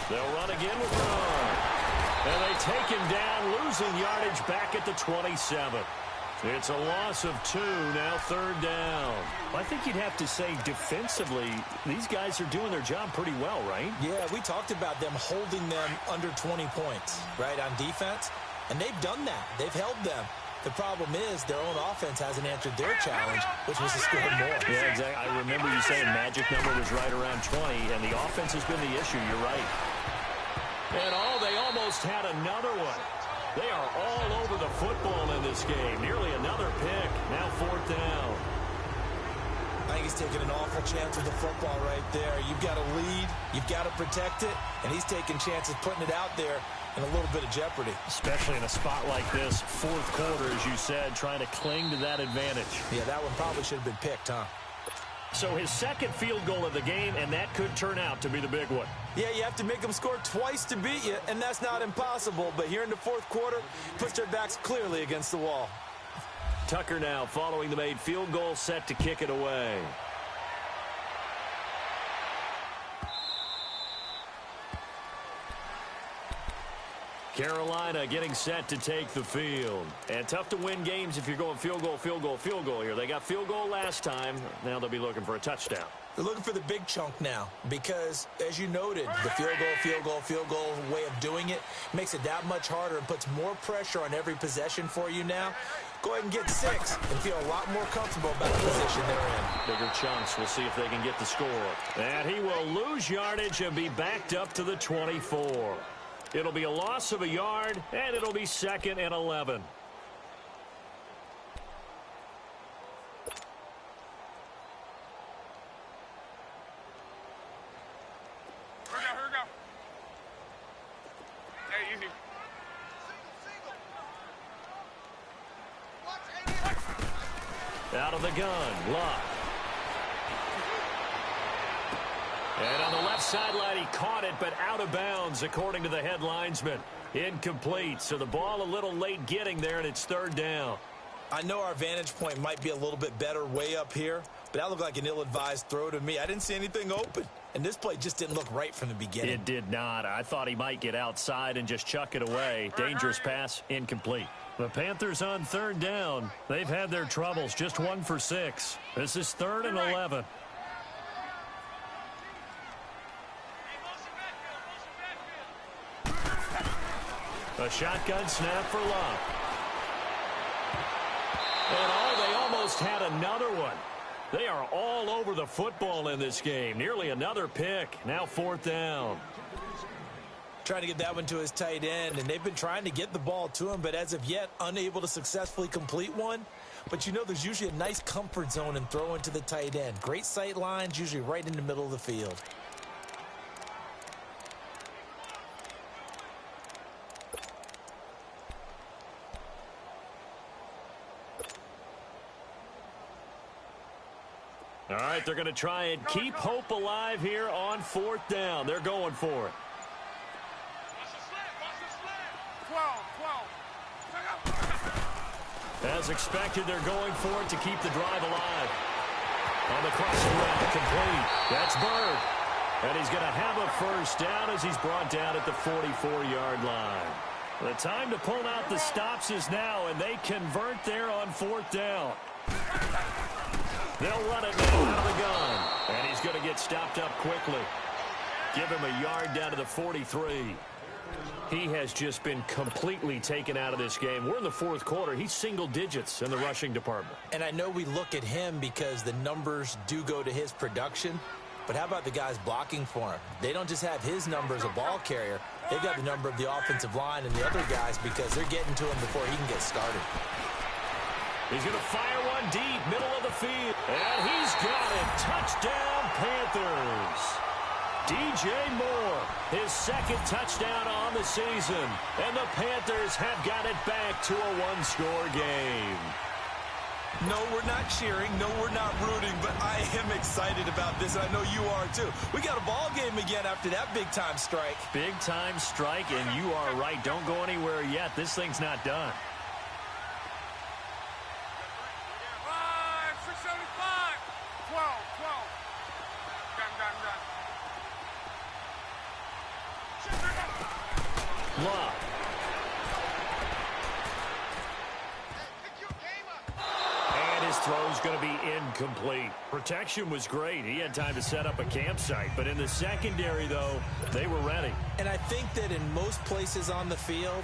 They'll run again with their own. And they take him down, losing yardage back at the 27. It's a loss of 2, now third down. I think you'd have to say defensively, these guys are doing their job pretty well, right? Yeah, we talked about them holding them under 20 points, right, on defense. And they've done that. They've held them. The problem is their own offense hasn't answered their challenge, which was to score more. Yeah, exactly. I remember you saying magic number was right around 20, and the offense has been the issue. You're right. And they almost had another one. They are all over the football in this game. Nearly another pick. Now fourth down. I think he's taking an awful chance with the football right there. You've got to lead. You've got to protect it. And he's taking chances putting it out there in a little bit of jeopardy. Especially in a spot like this, fourth quarter, as you said, trying to cling to that advantage. Yeah, that one probably should have been picked, huh? So his second field goal of the game, and that could turn out to be the big one. Yeah, you have to make them score twice to beat you, and that's not impossible. But here in the fourth quarter, puts their backs clearly against the wall. Tucker now following the made field goal, set to kick it away. Carolina getting set to take the field. And tough to win games if you're going field goal, field goal, field goal here. They got field goal last time. Now they'll be looking for a touchdown. They're looking for the big chunk now because, as you noted, the field goal, field goal, field goal way of doing it makes it that much harder and puts more pressure on every possession for you now. Go ahead and get 6 and feel a lot more comfortable about the position they're in. Bigger chunks. We'll see if they can get the score. And he will lose yardage and be backed up to the 24. It'll be a loss of a yard, and it'll be 2nd and 11. Here we go. Hey, easy. Out of the gun, Luck. And on the left sideline, he caught it, but out of bounds, according to the head linesman. Incomplete, so the ball a little late getting there, and it's 3rd down. I know our vantage point might be a little bit better way up here, but that looked like an ill-advised throw to me. I didn't see anything open, and this play just didn't look right from the beginning. It did not. I thought he might get outside and just chuck it away. Dangerous pass, incomplete. The Panthers on 3rd down. They've had their troubles, just 1 for 6. This is 3rd and 11. A shotgun snap for Love. And they almost had another one. They are all over the football in this game. Nearly another pick. Now 4th down. Trying to get that one to his tight end, and they've been trying to get the ball to him, but as of yet, unable to successfully complete one. But you know there's usually a nice comfort zone in throwing to the tight end. Great sight lines, usually right in the middle of the field. All right, they're going to try and keep hope alive here on 4th down. They're going for it. Watch the slant. 12. As expected, they're going for it to keep the drive alive. On the crossing route, complete. That's Bird. And he's going to have a 1st down as he's brought down at the 44-yard line. The time to pull out the stops is now, and they convert there on 4th down. They'll run it now out of the gun. And he's going to get stopped up quickly. Give him a yard down to the 43. He has just been completely taken out of this game. We're in the 4th quarter. He's single digits in the rushing department. And I know we look at him because the numbers do go to his production. But how about the guys blocking for him? They don't just have his number as a ball carrier. They've got the number of the offensive line and the other guys because they're getting to him before he can get started. He's going to fire one deep, middle of the field. And he's got it. Touchdown, Panthers. DJ Moore, his 2nd touchdown on the season. And the Panthers have got it back to a 1-score game. No, we're not cheering. No, we're not rooting. But I am excited about this, and I know you are too. We got a ball game again after that big-time strike. Big-time strike, and you are right. Don't go anywhere yet. This thing's not done. 675. 12. Done. Love. And his throw's going to be incomplete. Protection was great. He had time to set up a campsite. But in the secondary, though, they were ready. And I think that in most places on the field,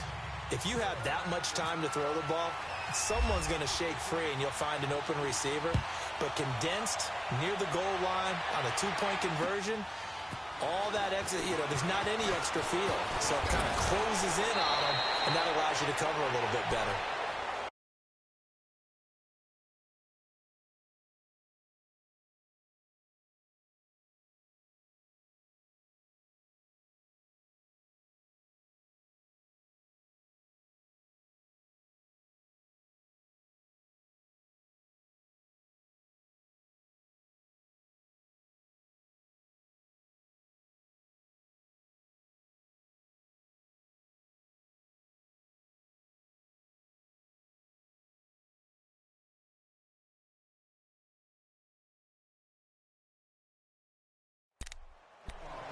if you have that much time to throw the ball, someone's going to shake free and you'll find an open receiver. But condensed near the goal line on a 2-point conversion, all that extra, there's not any extra field. So it kind of closes in on them, and that allows you to cover a little bit better.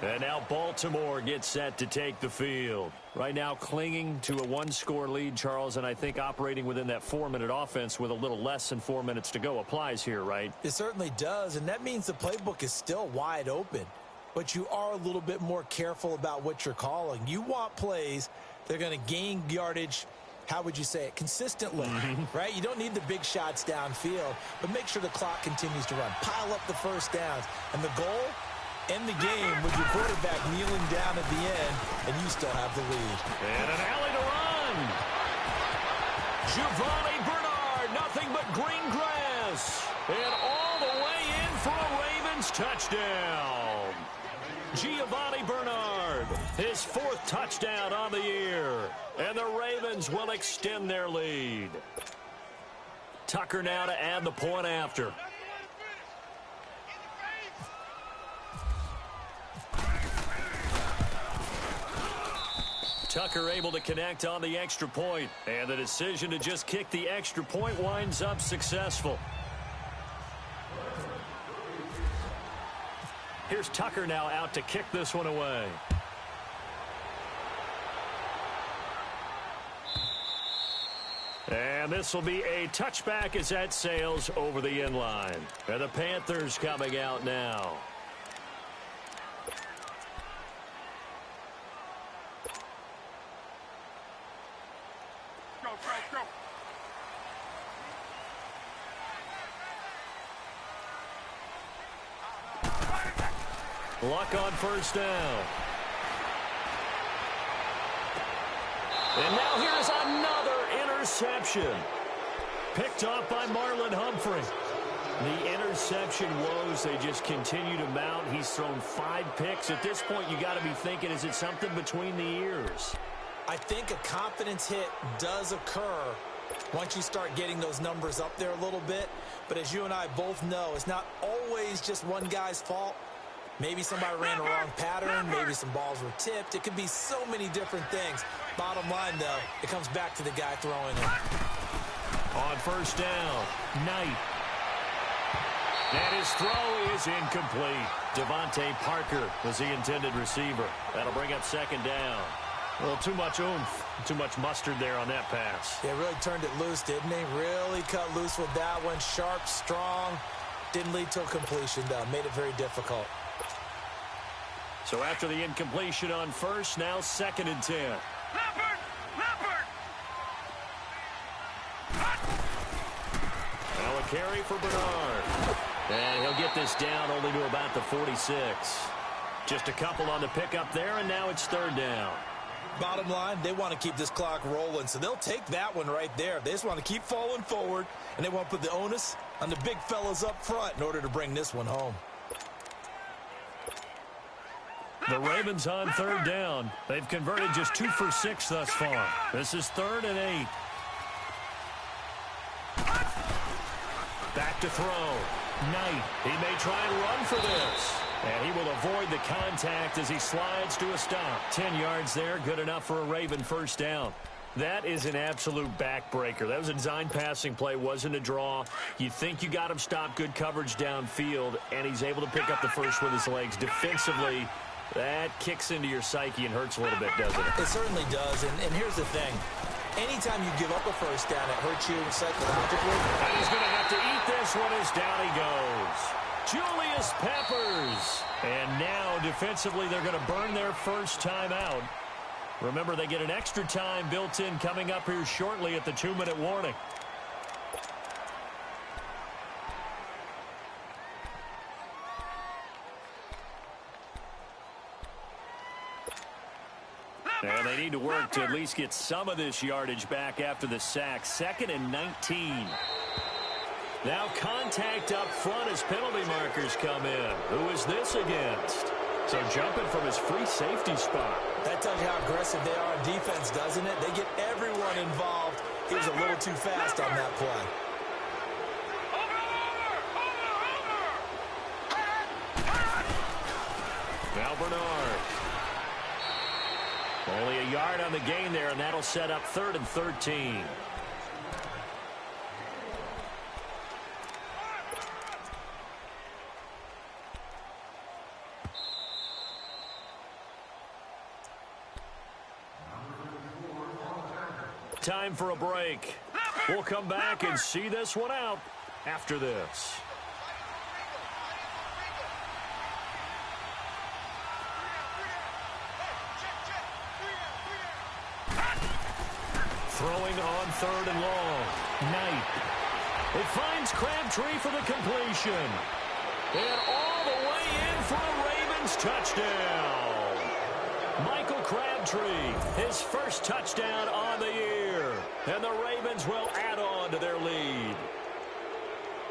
And now Baltimore gets set to take the field. Right now clinging to a one-score lead, Charles, and I think operating within that 4-minute offense with a little less than 4 minutes to go applies here, right? It certainly does, and that means the playbook is still wide open. But you are a little bit more careful about what you're calling. You want plays that are going to gain yardage, how would you say it, consistently, right? You don't need the big shots downfield, but make sure the clock continues to run. Pile up the first downs. And the goal? End the game with your quarterback kneeling down at the end, and you still have the lead. And an alley to run. Giovanni Bernard, nothing but green grass. And all the way in for a Ravens touchdown. Giovanni Bernard, his 4th touchdown on the year. And the Ravens will extend their lead. Tucker now to add the point after. Tucker able to connect on the extra point, and the decision to just kick the extra point winds up successful. Here's Tucker now out to kick this one away. And this will be a touchback as that sails over the end line. And the Panthers coming out now. Luck on first down. And now here's another interception. Picked off by Marlon Humphrey. The interception woes, they just continue to mount. He's thrown 5 picks. At this point, you got to be thinking, is it something between the ears? I think a confidence hit does occur once you start getting those numbers up there a little bit. But as you and I both know, it's not always just one guy's fault. Maybe somebody ran the wrong pattern. Maybe some balls were tipped. It could be so many different things. Bottom line, though, it comes back to the guy throwing it. On first down, Knight. And his throw is incomplete. Devontae Parker was the intended receiver. That'll bring up second down. Well, too much oomph, too much mustard there on that pass. Yeah, really turned it loose, didn't he? Really cut loose with that one. Sharp, strong. Didn't lead to a completion, though. Made it very difficult. So after the incompletion on first, now 2nd and 10. Leopard! Leopard! Now a carry for Bernard. And he'll get this down only to about the 46. Just a couple on the pickup there, and now it's 3rd down. Bottom line, they want to keep this clock rolling, so they'll take that one right there. They just want to keep falling forward, and they want to put the onus on the big fellas up front in order to bring this one home. The Ravens on 3rd down. They've converted just 2 for 6 thus far. This is 3rd and 8. Back to throw. Knight. He may try and run for this. And he will avoid the contact as he slides to a stop. 10 yards there, good enough for a Raven first down. That is an absolute backbreaker. That was a design passing play, wasn't a draw. You think you got him stopped, good coverage downfield, and he's able to pick up the first with his legs. Defensively, that kicks into your psyche and hurts a little bit, doesn't it? It certainly does, and here's the thing. Anytime you give up a first down, it hurts you psychologically. And he's going to have to eat this one as down he goes. Julius Peppers. And now, defensively, they're going to burn their first time out. Remember, they get an extra time built in coming up here shortly at the 2-minute warning. And they need to work to at least get some of this yardage back after the sack. 2nd and 19. Now contact up front as penalty markers come in. Who is this against? So jumping from his free safety spot. That tells you how aggressive they are on defense, doesn't it? They get everyone involved. He was a little too fast on that play. Now Bernard. Only a yard on the gain there, and that'll set up 3rd and 13. Time for a break. We'll come back and see this one out after this. Throwing on 3rd and long. Knight. It finds Crabtree for the completion. And all the way in for a Ravens touchdown. Michael Crabtree, his first touchdown on the year. And the Ravens will add on to their lead.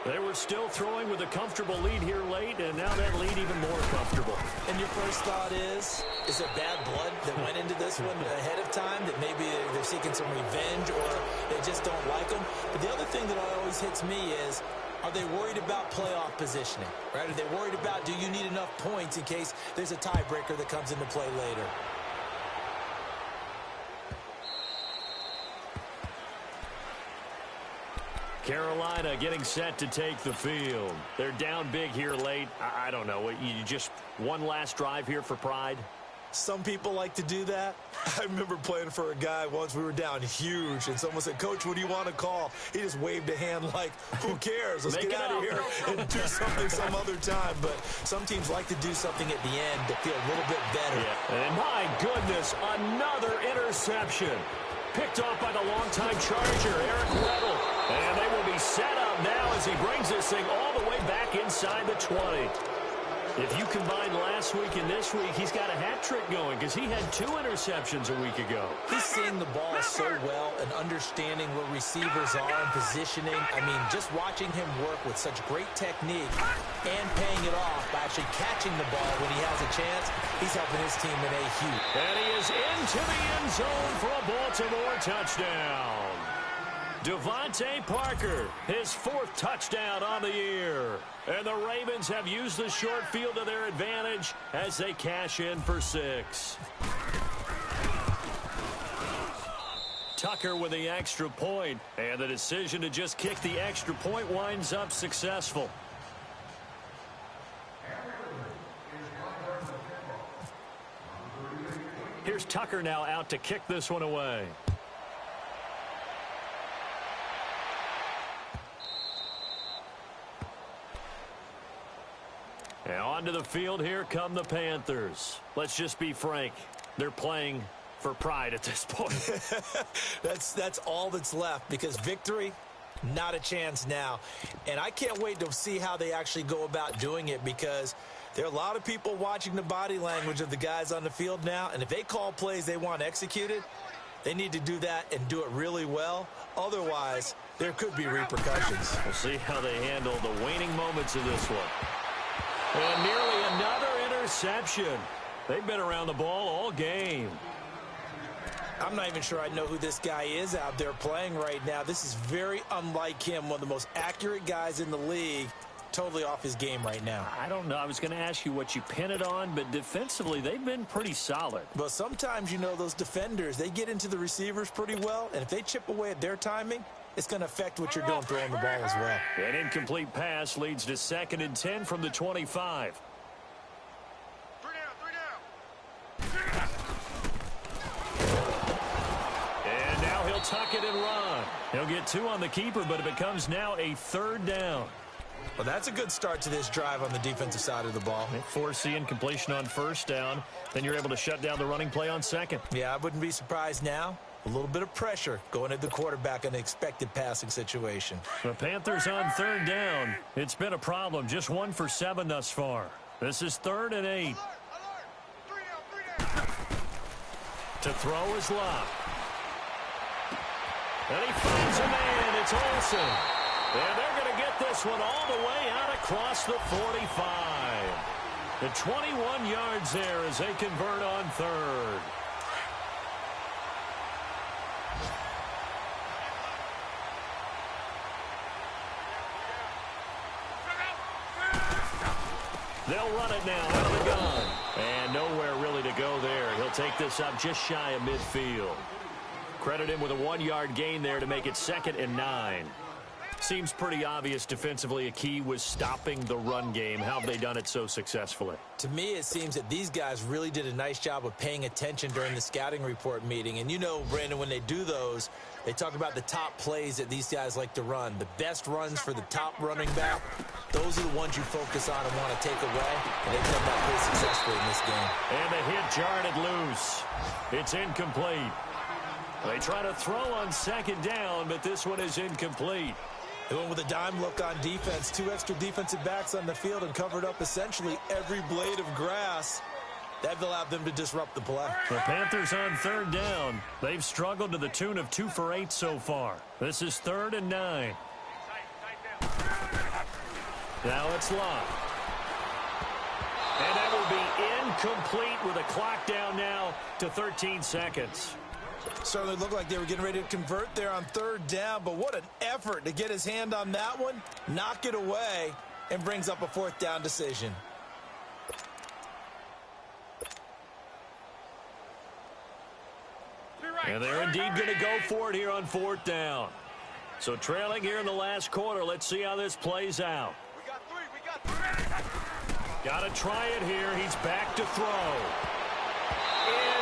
They were still throwing with a comfortable lead here late, and now that lead even more comfortable. And your first thought is there bad blood that went into this one ahead of time, that maybe they're seeking some revenge or they just don't like them? But the other thing that always hits me is, are they worried about playoff positioning, right? Are they worried about, do you need enough points in case there's a tiebreaker that comes into play later? Carolina getting set to take the field. They're down big here late. I don't know. You just one last drive here for pride? Some people like to do that. I remember playing for a guy once. We were down huge, and someone said, "Coach, what do you want to call?" He just waved a hand like, who cares? Let's get out of here and do something some other time. But some teams like to do something at the end to feel a little bit better. Yeah. And my goodness, another interception. Picked off by the longtime Charger, Eric Weddle. And they will be set up now as he brings this thing all the way back inside the 20. If you combine last week and this week, he's got a hat trick going because he had 2 interceptions a week ago. He's seeing the ball so well and understanding where receivers are and positioning. I mean, just watching him work with such great technique and paying it off by actually catching the ball when he has a chance, he's helping his team in a huge. And he is into the end zone for a Baltimore touchdown. Devontae Parker, his 4th touchdown on the year. And the Ravens have used the short field to their advantage as they cash in for 6. Tucker with the extra point, and the decision to just kick the extra point winds up successful. Here's Tucker now out to kick this one away. Now onto the field, here come the Panthers. Let's just be frank. They're playing for pride at this point. That's all that's left, because victory, not a chance now. And I can't wait to see how they actually go about doing it, because there are a lot of people watching the body language of the guys on the field now, and if they call plays they want executed, they need to do that and do it really well. Otherwise, there could be repercussions. We'll see how they handle the waning moments of this one. And nearly another interception. They've been around the ball all game. I'm not even sure I know who this guy is out there playing right now. This is very unlike him, one of the most accurate guys in the league. Totally off his game right now. I don't know. I was going to ask you what you pin it on, but defensively, they've been pretty solid. But sometimes, you know, those defenders, they get into the receivers pretty well, and if they chip away at their timing, it's going to affect what you're doing throwing the ball as well. An incomplete pass leads to 2nd and 10 from the 25. And now he'll tuck it and run. He'll get 2 on the keeper, but it becomes now a 3rd down. Well, that's a good start to this drive on the defensive side of the ball. Foreseeing completion on 1st down. Then you're able to shut down the running play on 2nd. Yeah, I wouldn't be surprised now. A little bit of pressure going at the quarterback in an expected passing situation. The Panthers on 3rd down. It's been a problem. Just 1 for 7 thus far. This is 3rd and 8. To throw is Locke. And he finds a man. It's Olsen. And they're going to get this one all the way out across the 45. The 21 yards there as they convert on 3rd. They'll run it now out of the gun. And nowhere really to go there. He'll take this up just shy of midfield. Credit him with a 1-yard gain there to make it 2nd and 9. Seems pretty obvious defensively a key was stopping the run game. How have they done it so successfully? To me, it seems that these guys really did a nice job of paying attention during the scouting report meeting. And you know, Brandon, when they do those, they talk about the top plays that these guys like to run. The best runs for the top running back, those are the ones you focus on and want to take away. And they've done that pretty successfully in this game. And the hit jarred it loose. It's incomplete. They try to throw on second down, but this one is incomplete. They went with a dime look on defense. 2 extra defensive backs on the field and covered up essentially every blade of grass. That allowed them to disrupt the play. The Panthers on third down. They've struggled to the tune of 2 for 8 so far. This is 3rd and 9. Now it's locked. And that will be incomplete with a clock down now to 13 seconds. Certainly looked like they were getting ready to convert there on third down, but what an effort to get his hand on that one, knock it away, and brings up a 4th down decision. And they're indeed going to go for it here on 4th down. So trailing here in the last quarter, let's see how this plays out. We got three. Got to try it here. He's back to throw.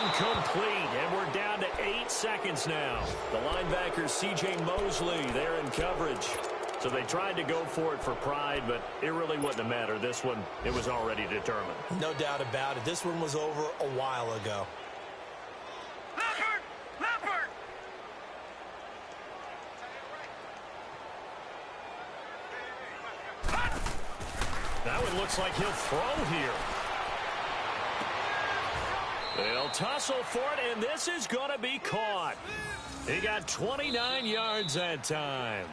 Incomplete, and we're down to 8 seconds now. The linebacker, C.J. Mosley, there in coverage. So they tried to go for it for pride, but it really wouldn't have mattered. This one, it was already determined. No doubt about it. This one was over a while ago. Leopard! That one looks like he'll throw here. They'll tussle for it, and this is going to be caught. He got 29 yards that time.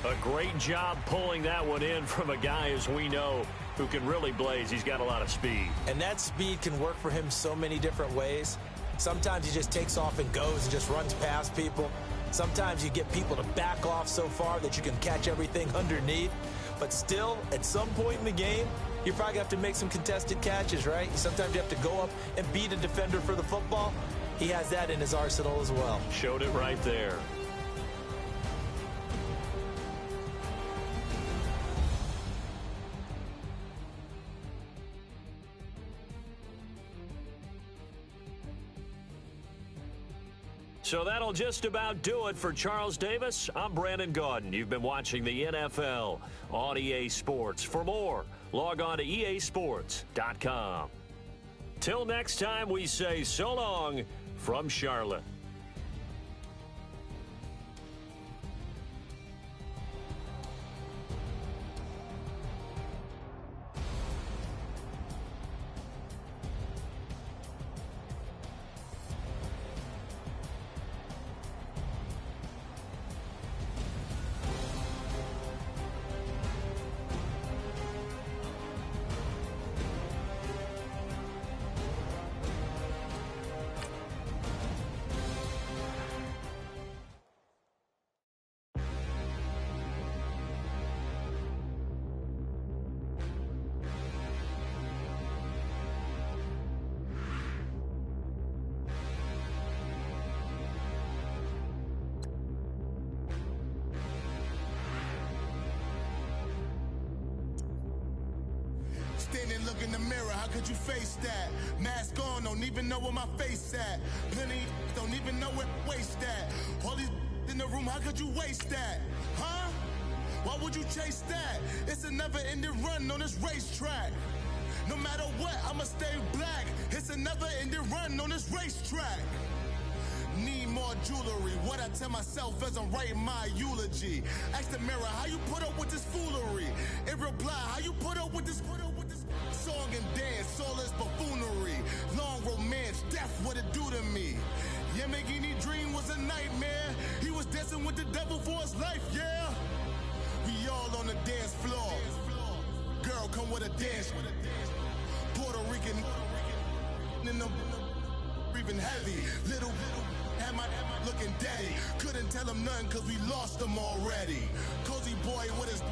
A great job pulling that one in from a guy, as we know, who can really blaze. He's got a lot of speed. And that speed can work for him so many different ways. Sometimes he just takes off and goes and just runs past people. Sometimes you get people to back off so far that you can catch everything underneath. But still, at some point in the game, you probably have to make some contested catches, right? Sometimes you have to go up and beat a defender for the football. He has that in his arsenal as well. Showed it right there. So that'll just about do it for Charles Davis. I'm Brandon Gaudin. You've been watching the NFL on EA Sports. For more, log on to easports.com. Till next time, we say so long from Charlotte. Standing, look in the mirror, how could you face that? Mask on, don't even know where my face at. Plenty don't even know where to waste that. All these in the room, how could you waste that? Huh? Why would you chase that? It's a never-ending run on this racetrack. No matter what, I'ma stay black. It's a never-ending run on this racetrack. Need more jewelry. What I tell myself as I'm writing my eulogy. Ask the mirror, how you put up with this foolery? It reply, how you put up with this song and dance, all this buffoonery. Long romance, death, what it do to me? Yamagini dream was a nightmare. He was dancing with the devil for his life, yeah. We all on the dance floor. Girl, come with a dance. Puerto Rican in the breathing heavy. Little had my looking daddy. Couldn't tell him nothing cause we lost him already. Cozy boy with his